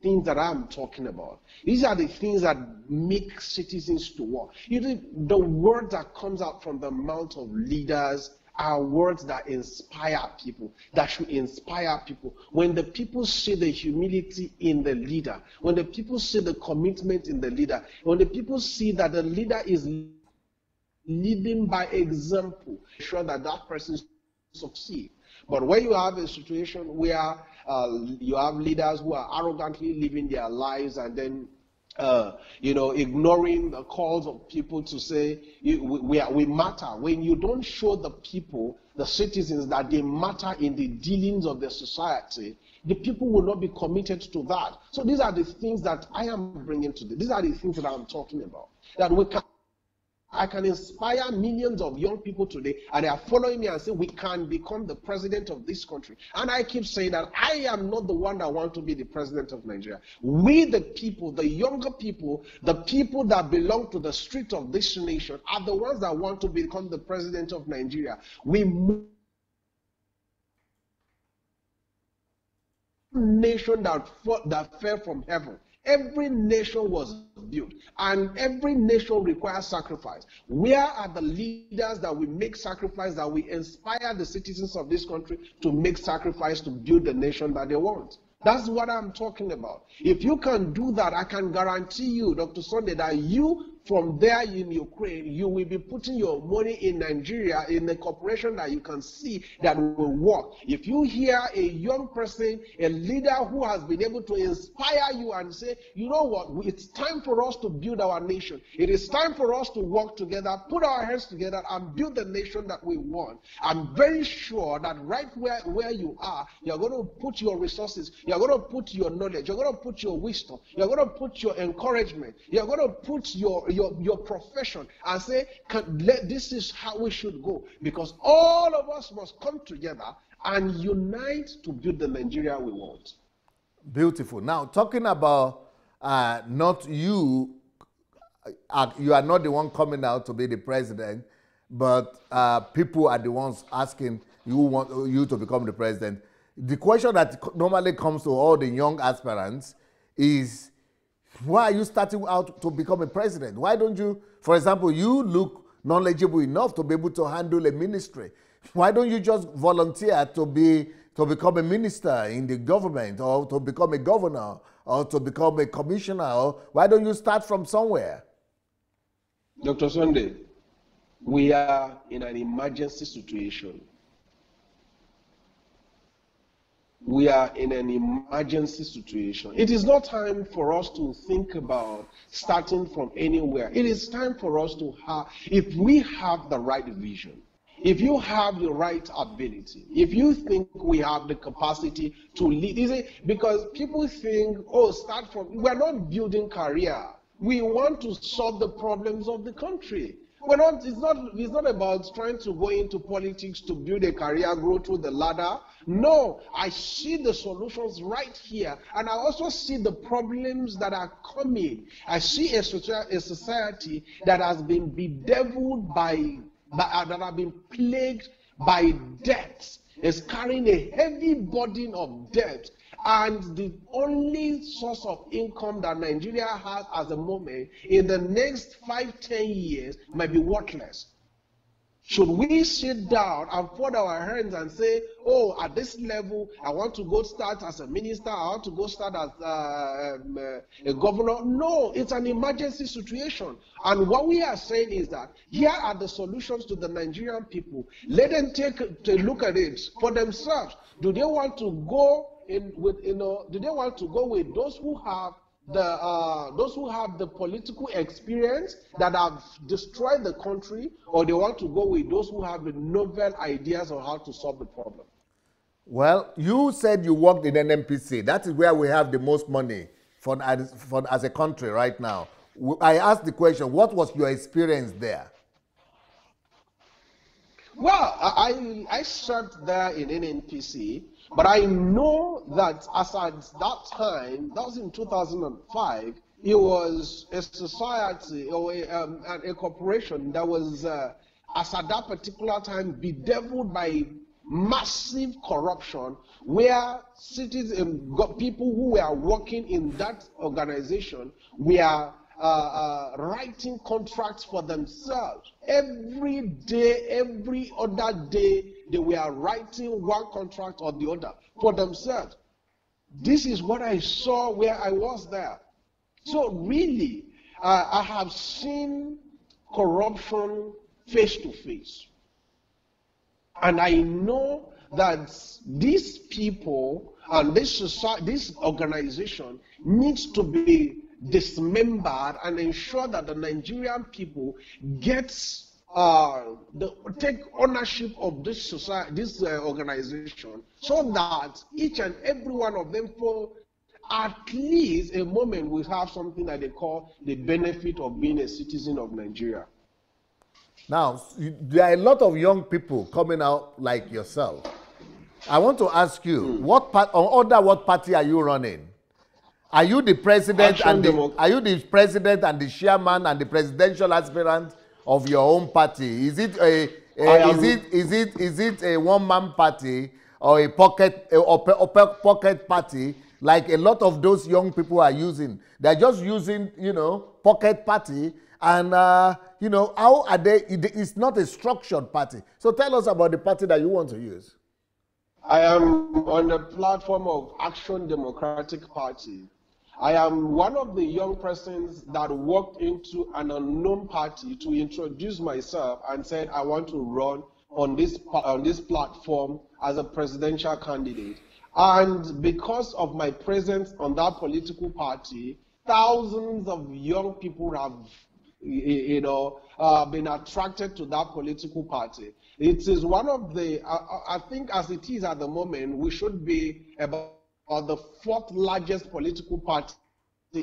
things that I'm talking about. These are the things that make citizens to work. The word that comes out from the mouth of leaders are words that inspire people, that should inspire people. When the people see the humility in the leader, when the people see the commitment in the leader, when the people see that the leader is leading by example, sure that that person succeeds. But when you have a situation where you have leaders who are arrogantly living their lives and then ignoring the calls of people to say we matter. When you don't show the people, the citizens, that they matter in the dealings of the society, the people will not be committed to that. So these are the things that I am bringing to these are the things that I'm talking about. That I can inspire millions of young people today, and they are following me and say, we can become the president of this country. And I keep saying that I am not the one that want to be the president of Nigeria. We, the people, the younger people, the people that belong to the street of this nation, are the ones that want to become the president of Nigeria. We nation that fell from heaven. Every nation was built, and every nation requires sacrifice. Where are the leaders that will make sacrifice, that will inspire the citizens of this country to make sacrifice to build the nation that they want? That's what I'm talking about. If you can do that, I can guarantee you, Dr. Sunday, that you, from there in Ukraine, you will be putting your money in Nigeria, in a corporation that you can see that will work. If you hear a young person, a leader who has been able to inspire you and say, you know what, it's time for us to build our nation. It is time for us to work together, put our hands together and build the nation that we want. I'm very sure that right where you are, you're going to put your resources, you're going to put your knowledge, you're going to put your wisdom, you're going to put your encouragement, you're going to put your profession and say, this is how we should go. Because all of us must come together and unite to build the Nigeria we want. Beautiful. Now, talking about not you, you are not the one coming out to be the president, but people are the ones asking you to become the president. The question that normally comes to all the young aspirants is, why are you starting out to become a president? Why don't you, for example, you look knowledgeable enough to be able to handle a ministry. Why don't you just volunteer to become a minister in the government, or to become a governor, or to become a commissioner? Or why don't you start from somewhere? Dr. Sunday, we are in an emergency situation. We are in an emergency situation. It is not time for us to think about starting from anywhere. It is time for us to have, if we have the right vision, if you have the right ability, if you think we have the capacity to lead, because people think, oh, start from, we're not building career. We want to solve the problems of the country. It's not about trying to go into politics to build a career, grow through the ladder. No, I see the solutions right here, and I also see the problems that are coming. I see a society that has been bedeviled that have been plagued by debts. It's carrying a heavy burden of debt. And the only source of income that Nigeria has at the moment in the next 5-10 years might be worthless. Should we sit down and fold our hands and say, oh, at this level, I want to go start as a minister, I want to go start as a governor? No, it's an emergency situation. And what we are saying is that here are the solutions to the Nigerian people. Let them take a look at it for themselves. Do they want to go do they want to go with those who have the political experience that have destroyed the country, or they want to go with those who have the novel ideas on how to solve the problem? Well, you said you worked in NNPC. That is where we have the most money as a country right now. I asked the question, what was your experience there? Well, I served there in NNPC, but I know that as at that time, that was in 2005, it was a society or a corporation that was, as at that particular time, bedeviled by massive corruption, where people who were working in that organization were writing contracts for themselves. Every day, every other day, they were writing one contract or the other for themselves. This is what I saw where I was there. So really, I have seen corruption face to face. And I know that these people and this society, this organization needs to be dismembered and ensure that the Nigerian people take ownership of this society, this organization, so that each and every one of them, for at least a moment, will have something that they call the benefit of being a citizen of Nigeria. Now, there are a lot of young people coming out like yourself. I want to ask you, what party are you running? Are you the president and the chairman and the presidential aspirant of your own party? Is it a one-man party, or a pocket party, like a lot of those young people are using. They're just using, pocket party, and how are they? It's not a structured party. So tell us about the party that you want to use. I am on the platform of Action Democratic Party. I am one of the young persons that walked into an unknown party to introduce myself and said I want to run on this platform as a presidential candidate. And because of my presence on that political party, thousands of young people have been attracted to that political party. It is one of the, I think as it is at the moment, we should be about the fourth largest political party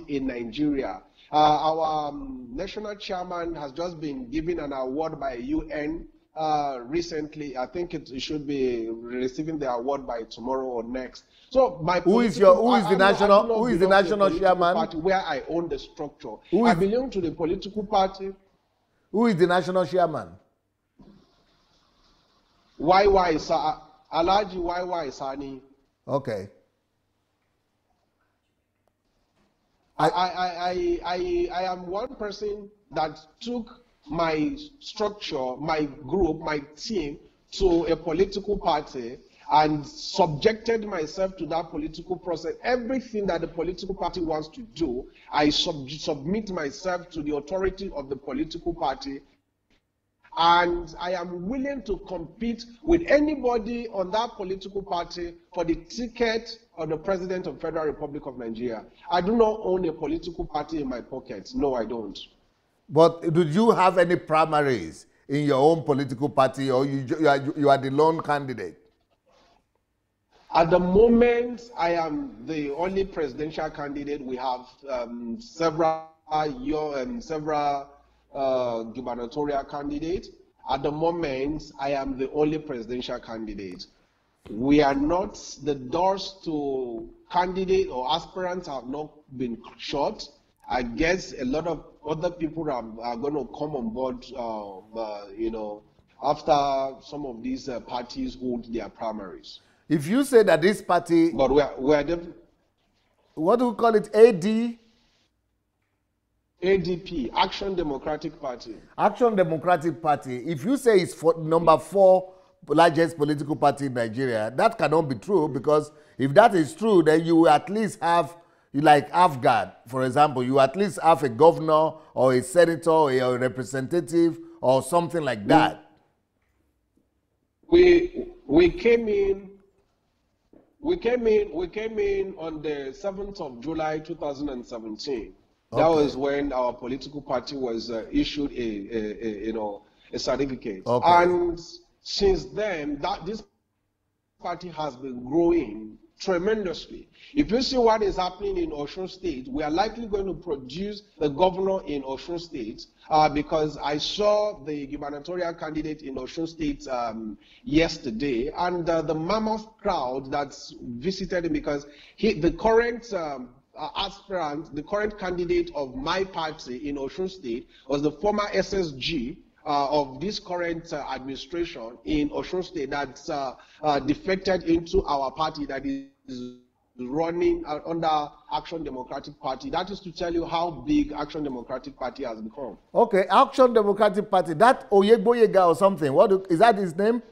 in Nigeria. Our national chairman has just been given an award by UN recently. I think it should be receiving the award by tomorrow or next. So who is the national chairman? Party where I own the structure. I belong to the political party. Who is the national chairman? Alhaji YY Sani. Okay. I am one person that took my structure, my group, my team to a political party and subjected myself to that political process. Everything that the political party wants to do, I submit myself to the authority of the political party. And I am willing to compete with anybody on that political party for the ticket of the President of the Federal Republic of Nigeria. I do not own a political party in my pocket. No, I don't. But did you have any primaries in your own political party, or you are the lone candidate? At the moment, I am the only presidential candidate. We have several gubernatorial candidates. At the moment, I am the only presidential candidate. We are not, the doors to candidate or aspirants have not been shut. I guess a lot of other people are going to come on board, after some of these parties hold their primaries. If you say that this party, but we're definitely, what do we call it? ADP, Action Democratic Party. Action Democratic Party. If you say it's number 4 largest political party in Nigeria, that cannot be true, because if that is true, then you at least have, like Afghan, for example, you at least have a governor or a senator or a representative or something like that. We came in on the 7th of July 2017. That was when our political party was issued a certificate. Okay. And since then, this party has been growing tremendously. If you see what is happening in Osun State, we are likely going to produce the governor in Osun State, because I saw the gubernatorial candidate in Osun State yesterday, and the mammoth crowd that's visited him, because the current aspirant, the current candidate of my party in Osun State was the former SSG of this current administration in Osun State that's defected into our party that is running under Action Democratic Party. That is to tell you how big Action Democratic Party has become. Okay, Action Democratic Party. That Oyegboyega or something. Is that his name?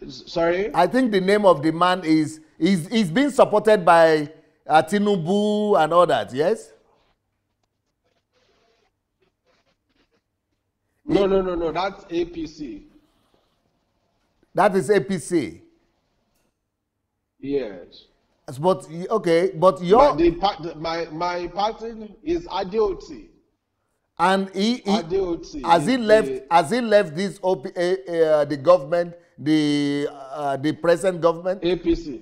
Sorry? I think the name of the man is being supported by Tinubu and all that, yes? No, that's APC. That is APC. Yes. But okay, but your my party is Adeoti. And Adeoti. Has he left this the government, the present government? APC.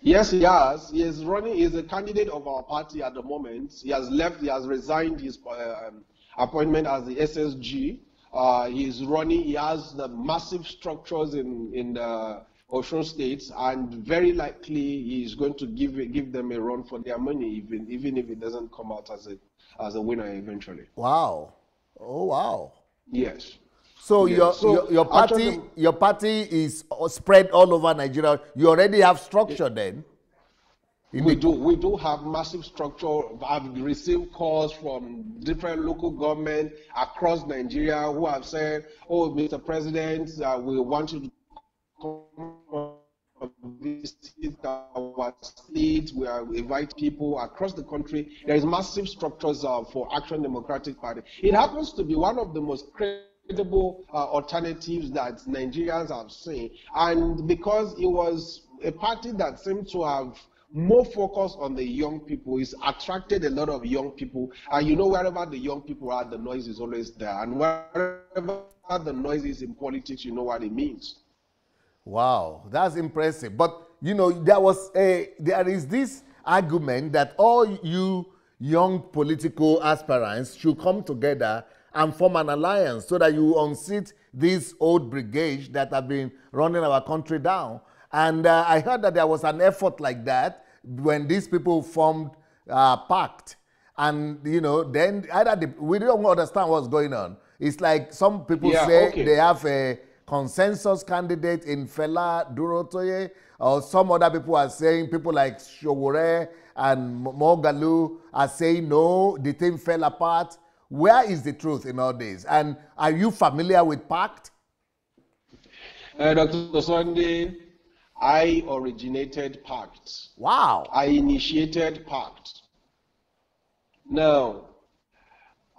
Yes, he has. He is running. He is a candidate of our party at the moment. He has left. He has resigned his appointment as the SSG. He is running. He has the massive structures in the Osun State, and very likely he is going to give them a run for their money, even if it doesn't come out as a winner eventually. Wow! Oh wow! Yes. So Yeah. your party is spread all over Nigeria. You already have structure then. We do have massive structure. I've received calls from different local government across Nigeria who have said, "Oh, Mr. President, we want you to come visit our state." We are invite people across the country. There is massive structures for Action Democratic Party. It happens to be one of the most credible alternatives that Nigerians have seen, and because it was a party that seemed to have more focus on the young people, it's attracted a lot of young people, and you know, wherever the young people are, the noise is always there, and wherever the noise is in politics, you know what it means. Wow, that's impressive. But you know, there is this argument that all you young political aspirants should come together and form an alliance so that you unseat these old brigades that have been running our country down. And I heard that there was an effort like that when these people formed pact. And, you know, then we don't understand what's going on. It's like some people say they have a consensus candidate in Fela Durotoye, or some other people are saying, people like Showore and Mogalu are saying, no, the thing fell apart. Where is the truth in all this? And are you familiar with pact? Dr. Sunday, I originated pact. Wow. I initiated pact. Now,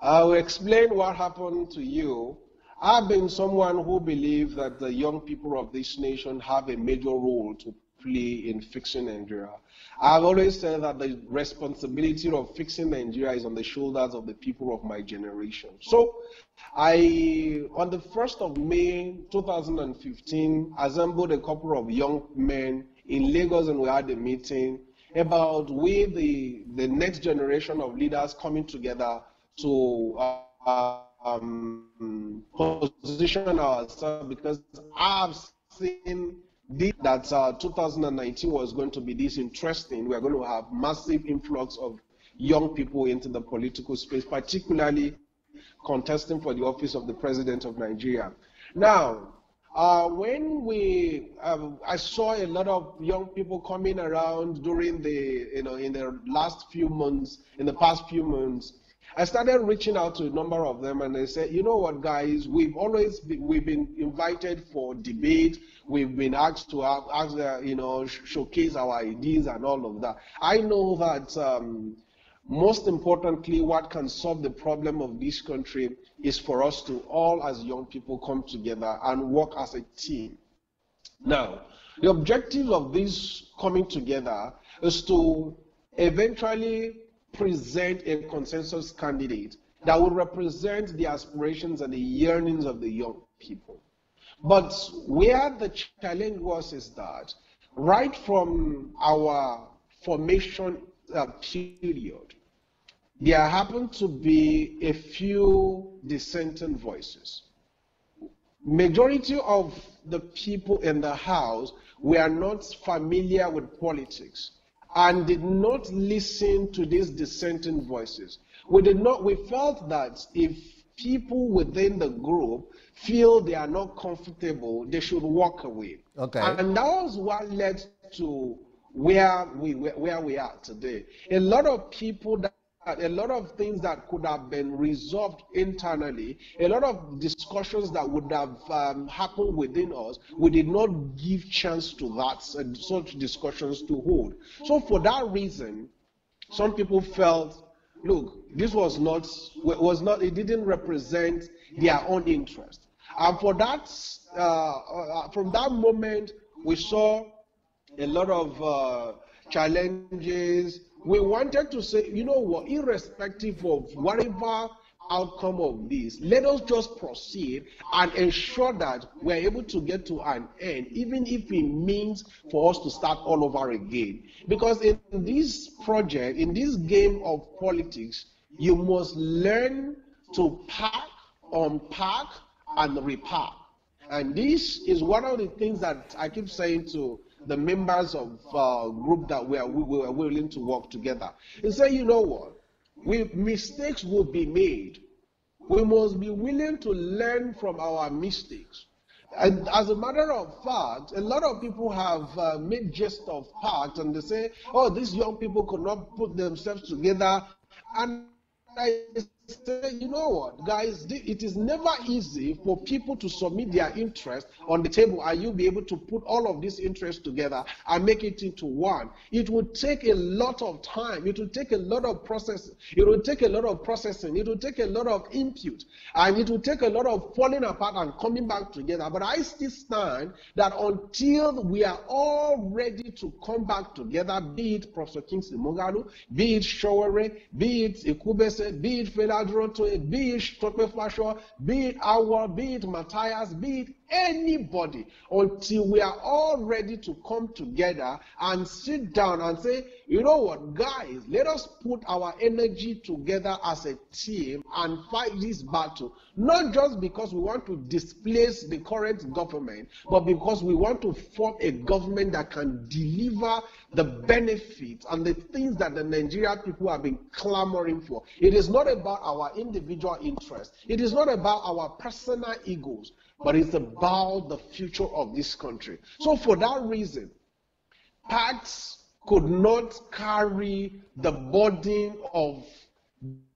I will explain what happened to you. I've been someone who believes that the young people of this nation have a major role to play in fixing Nigeria. I've always said that the responsibility of fixing Nigeria is on the shoulders of the people of my generation. So on the 1st of May 2015, assembled a couple of young men in Lagos, and we had a meeting about the next generation of leaders coming together to position ourselves, because I've seen that 2019 was going to be this interesting. We are going to have massive influx of young people into the political space, particularly contesting for the office of the President of Nigeria. Now, when I saw a lot of young people coming around during in the past few months, I started reaching out to a number of them, and they said, you know what, guys, we've been invited for debate. We've been asked to showcase our ideas and all of that. I know that most importantly, what can solve the problem of this country is for us to all, as young people, come together and work as a team. Now, the objective of this coming together is to eventually present a consensus candidate that will represent the aspirations and the yearnings of the young people. But where the challenge was is that right from our formation period, there happened to be a few dissenting voices. Majority of the people in the House were not familiar with politics and did not listen to these dissenting voices. We felt that if people within the group feel they are not comfortable, they should walk away. Okay. And that was what led to where we are today. A lot of things that could have been resolved internally, a lot of discussions that would have happened within us, we did not give chance to that, such discussions to hold. So for that reason, some people felt, look, this it didn't represent their own interest. And for that, from that moment, we saw a lot of challenges. We wanted to say, you know what, irrespective of whatever outcome of this, let us just proceed and ensure that we're able to get to an end, even if it means for us to start all over again. Because in this project, in this game of politics, you must learn to pack, unpack, and repack. And this is one of the things that I keep saying to the members of group that we were willing to work together. And say, you know what, mistakes will be made. We must be willing to learn from our mistakes. And as a matter of fact, a lot of people have made jest of fact, and they say, oh, these young people could not put themselves together. And I say, you know what, guys, it is never easy for people to submit their interest on the table and you be able to put all of these interests together and make it into one. It would take a lot of time. It would take a lot of processing. It would take a lot of processing. It would take a lot of input. And it would take a lot of falling apart and coming back together. But I still stand that until we are all ready to come back together, be it Professor Kingsley Moghalu, be it Showore, be it Ekubese, be it Fela Durotoye, be it Tope Fasho, be it Awa, be it Mathias, be it anybody, until we are all ready to come together and sit down and say, you know what, guys, let us put our energy together as a team and fight this battle, not just because we want to displace the current government, but because we want to form a government that can deliver the benefits and the things that the Nigerian people have been clamoring for. It is not about our individual interests. It is not about our personal egos, but it's about the future of this country. So for that reason, parts could not carry the burden of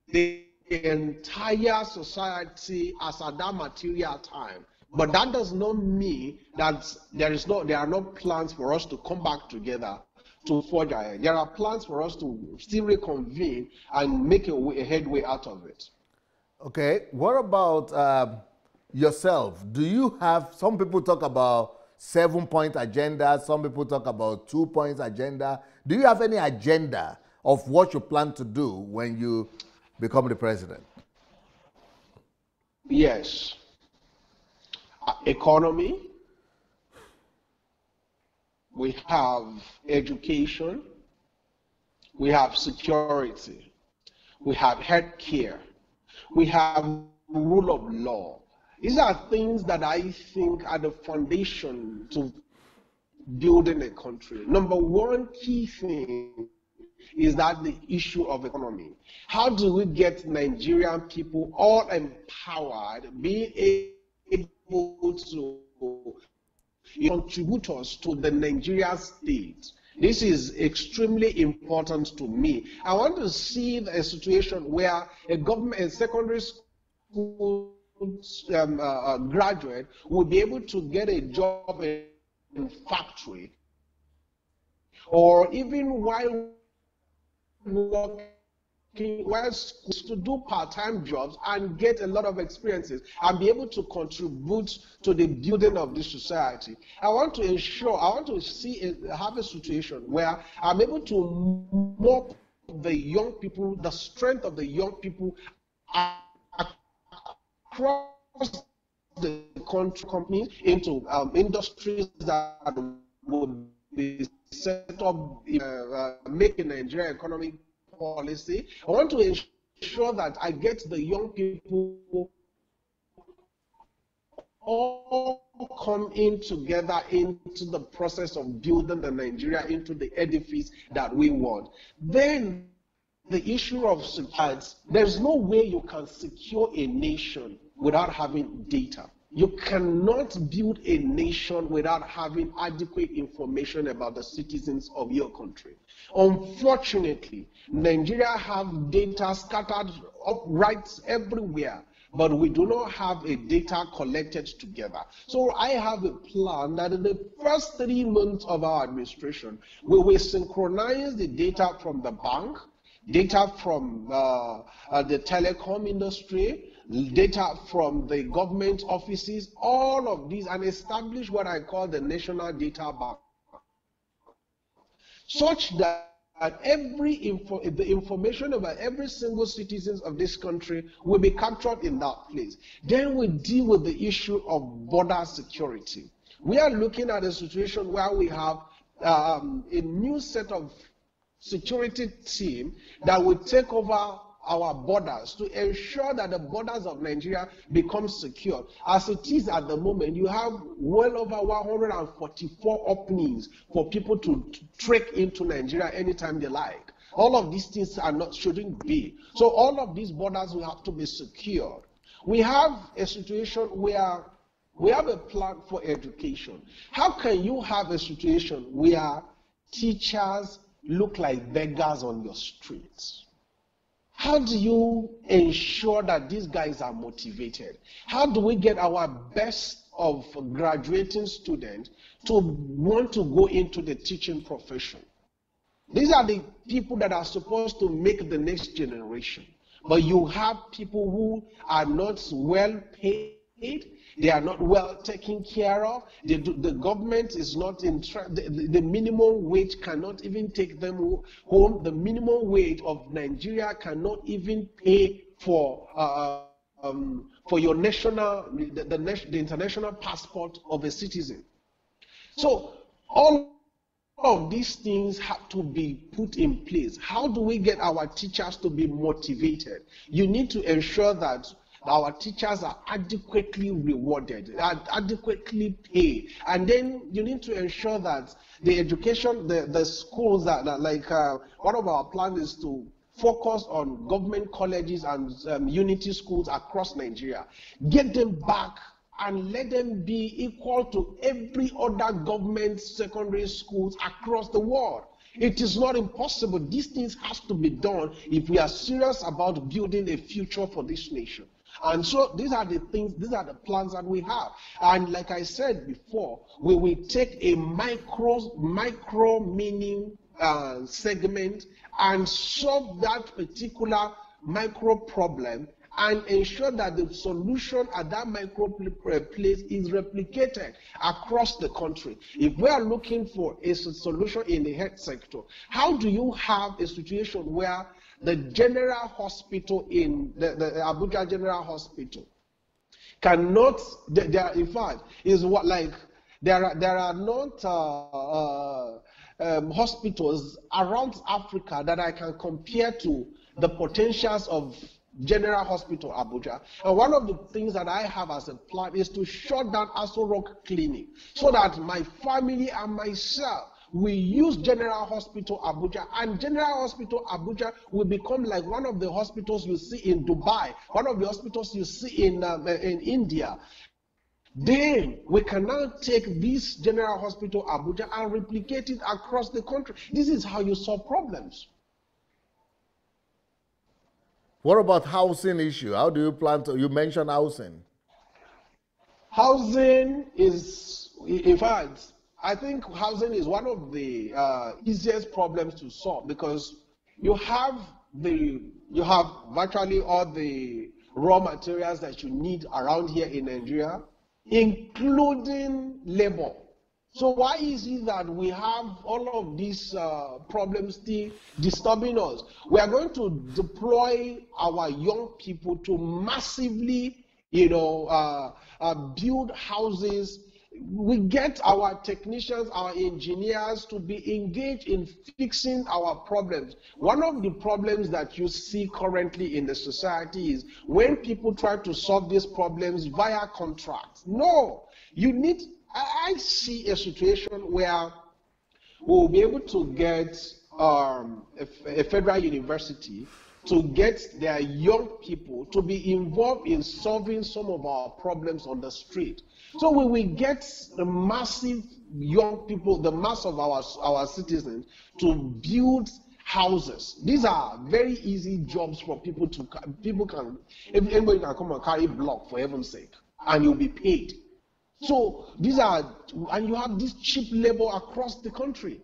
the entire society as at that material time. But that does not mean that there are no plans for us to come back together to forge ahead. There are plans for us to still reconvene and make a headway out of it. Okay, what about yourself? Do you have, some people talk about 7-point agenda, some people talk about 2-point agenda. Do you have any agenda of what you plan to do when you become the president? Yes. Economy. We have education. We have security. We have health care. We have rule of law. These are things that I think are the foundation to building a country. Number one key thing is that the issue of economy. How do we get Nigerian people all empowered, being able to contributors to the Nigerian state? This is extremely important to me. I want to see a situation where a secondary school graduate will be able to get a job in factory, or even while working, to do part-time jobs and get a lot of experiences and be able to contribute to the building of this society. I want to have a situation where I'm able to mop the young people, the strength of the young people across the country, companies into industries that would be set up, making Nigeria economic policy. I want to ensure that I get the young people all come in together into the process of building the Nigeria into the edifice that we want. Then the issue of security, there's no way you can secure a nation without having data. You cannot build a nation without having adequate information about the citizens of your country. Unfortunately, Nigeria have data scattered right everywhere, but we do not have a data collected together. So I have a plan that in the first 3 months of our administration, we will synchronize the data from the bank, data from the telecom industry, data from the government offices, all of these, and establish what I call the National Data Bank, such that the information about every single citizen of this country will be captured in that place. Then we deal with the issue of border security. We are looking at a situation where we have a new set of security team that will take over our borders to ensure that the borders of Nigeria become secure. As it is at the moment, you have well over 144 openings for people to trek into Nigeria anytime they like. All of these things shouldn't be. So all of these borders will have to be secured. We have a situation where we have a plan for education. How can you have a situation where teachers look like beggars on your streets? How do you ensure that these guys are motivated? How do we get our best of graduating students to want to go into the teaching profession? These are the people that are supposed to make the next generation. But you have people who are not well paid, they are not well taken care of, the government is not in, the minimum wage cannot even take them home, the minimum wage of Nigeria cannot even pay for your national, the international passport of a citizen. So all of these things have to be put in place. How do we get our teachers to be motivated? You need to ensure that our teachers are adequately rewarded, are adequately paid. And then you need to ensure that the education, the schools that like, one of our plans is to focus on government colleges and unity schools across Nigeria. Get them back and let them be equal to every other government secondary schools across the world. It is not impossible. These things has to be done if we are serious about building a future for this nation. And so these are the things, these are the plans that we have. And like I said before, we will take a micro meaning segment and solve that particular micro problem and ensure that the solution at that micro place is replicated across the country. If we are looking for a solution in the health sector, how do you have a situation where the general hospital in the Abuja General Hospital cannot, in fact, is what like, there are not hospitals around Africa that I can compare to the potentials of General Hospital Abuja. And one of the things that I have as a plan is to shut down Aso Rock Clinic so that my family and myself will use General Hospital Abuja, and General Hospital Abuja will become like one of the hospitals you see in Dubai, one of the hospitals you see in India. Then we can now take this General Hospital Abuja and replicate it across the country. This is how you solve problems. What about housing issue? How do you plan to, you mentioned housing. Housing is, in fact, I think housing is one of the easiest problems to solve because you have virtually all the raw materials that you need around here in Nigeria, including labor. So why is it that we have all of these problems still disturbing us? We are going to deploy our young people to massively, build houses. We get our technicians, our engineers to be engaged in fixing our problems. One of the problems that you see currently in the society is when people try to solve these problems via contracts. No, you need, I see a situation where we'll be able to get a federal university to get their young people to be involved in solving some of our problems on the street. So we will get the massive young people, the mass of our citizens to build houses. These are very easy jobs for people to, anybody can come and carry block for heaven's sake, and you'll be paid. So these are, and you have this cheap labor across the country.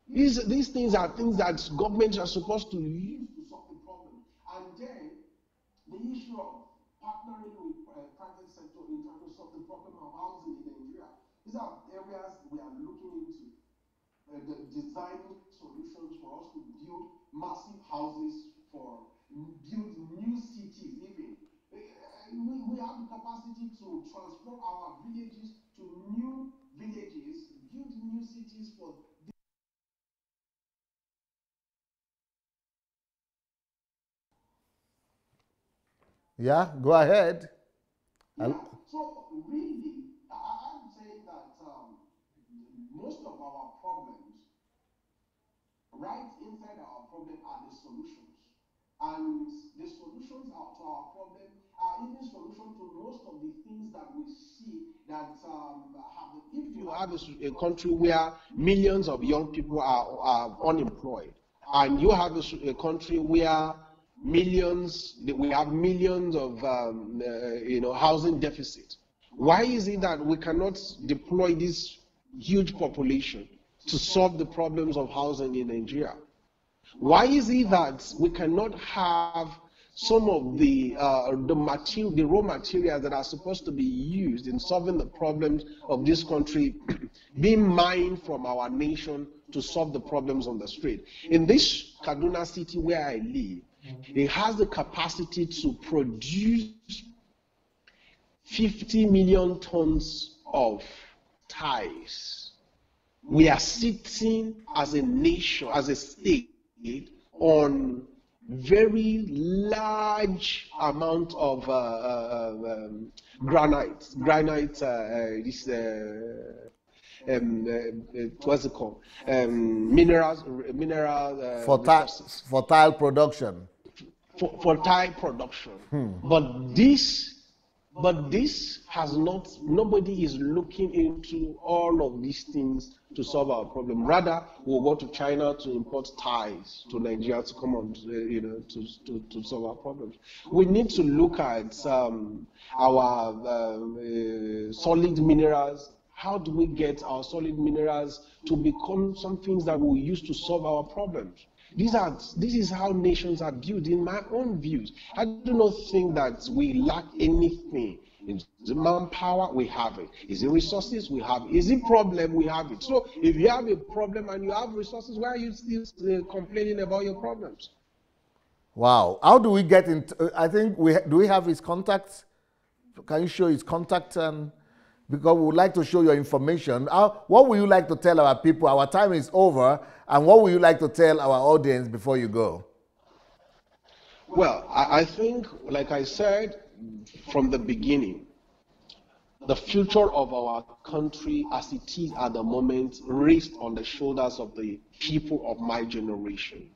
These things are things that governments are supposed to use to solve the problem. And then the issue of partnering with private sector in trying to solve the problem of housing in Nigeria. These are areas we are looking into. The designing solutions for us to build massive houses, for build new cities even. We have the capacity to transform our villages to new villages, build new cities for. Yeah, go ahead. Yeah. So really, I'm saying that most of our problems, right inside our problem, are the solutions. And the solutions to our problem are even solution to that we see that if you have a country where millions of young people are unemployed, and you have a country where we have millions of housing deficit, why is it that we cannot deploy this huge population to solve the problems of housing in Nigeria? Why is it that we cannot have some of the raw materials that are supposed to be used in solving the problems of this country being mined from our nation to solve the problems on the street? In this Kaduna city where I live, it has the capacity to produce 50 million tons of ties. We are sitting as a nation, as a state, on very large amount of granite, what's it called? Fertile production. Fertile production. But this has not, nobody is looking into all of these things to solve our problem. Rather, we'll go to China to import ties to Nigeria to come on, to solve our problems. We need to look at our solid minerals. How do we get our solid minerals to become some things that we'll use to solve our problems? This is how nations are built, in my own views. I do not think that we lack anything. Is it manpower? We have it. Is it resources? We have it. Is it problem? We have it. So if you have a problem and you have resources, why are you still complaining about your problems? Wow. How do we get into, I think, do we have his contact? Can you show his contact? Because we would like to show your information. What would you like to tell our people? Our time is over. And what would you like to tell our audience before you go? Well, I think, like I said from the beginning, the future of our country as it is at the moment rests on the shoulders of the people of my generation.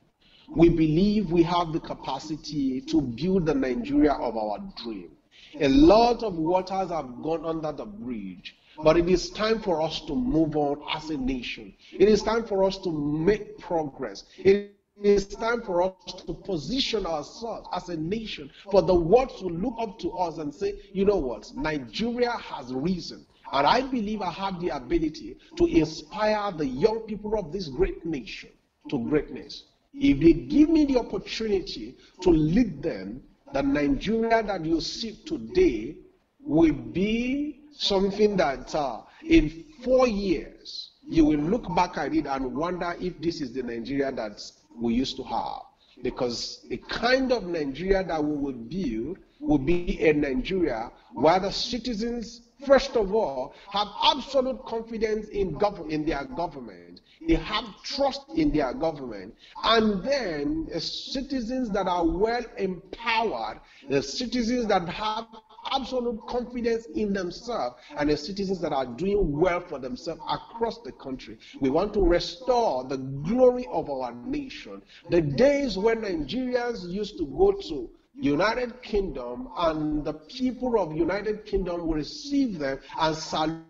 We believe we have the capacity to build the Nigeria of our dream. A lot of waters have gone under the bridge, but it is time for us to move on as a nation. It is time for us to make progress. It is time for us to position ourselves as a nation, for the world to look up to us and say, you know what, Nigeria has risen. And I believe I have the ability to inspire the young people of this great nation to greatness. If they give me the opportunity to lead them, the Nigeria that you see today will be something that in 4 years, you will look back at it and wonder if this is the Nigeria that we used to have. Because the kind of Nigeria that we will build will be a Nigeria where the citizens, first of all, have absolute confidence in their government. They have trust in their government. And then citizens that are well empowered, the citizens that have absolute confidence in themselves, and the citizens that are doing well for themselves across the country. We want to restore the glory of our nation. The days when Nigerians used to go to United Kingdom and the people of United Kingdom will receive them and salute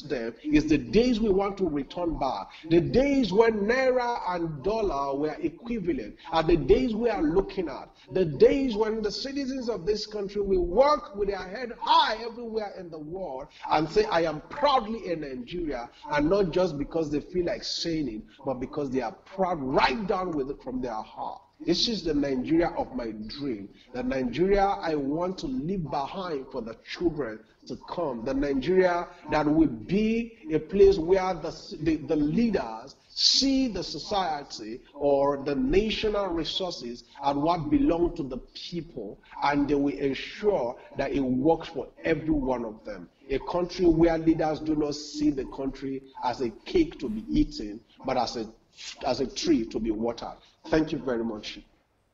them is the days we want to return back. The days when Naira and dollar were equivalent are the days we are looking at. The days when the citizens of this country will walk with their head high everywhere in the world and say, I am proudly a Nigeria, and not just because they feel like saying it, but because they are proud right down with it from their heart. This is the Nigeria of my dream, the Nigeria I want to leave behind for the children to come, the Nigeria that will be a place where the leaders see the society or the national resources and what belong to the people, and they will ensure that it works for every one of them. A country where leaders do not see the country as a cake to be eaten, but as a tree to be watered. Thank you very much.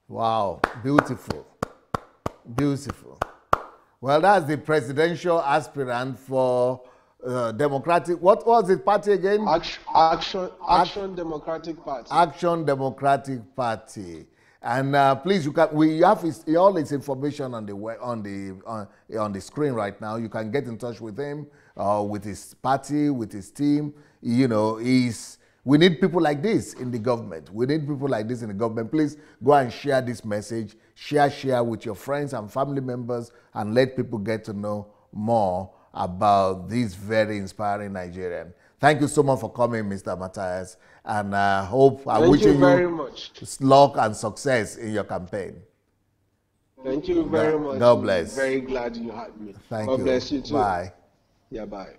Wow, beautiful, beautiful. Well, that's the presidential aspirant for Democratic, what was it party again? Action Democratic Party. Action Democratic Party. And please, we have all his information on the screen right now. You can get in touch with him, with his party, with his team. You know, we need people like this in the government. We need people like this in the government. Please go and share this message. Share with your friends and family members, and let people get to know more about this very inspiring Nigerian. Thank you so much for coming, Mr. Mathias, and I wish you very much luck and success in your campaign. Thank you very much. God bless. I'm very glad you had me. Thank God you. bless you too. Bye. Yeah, bye.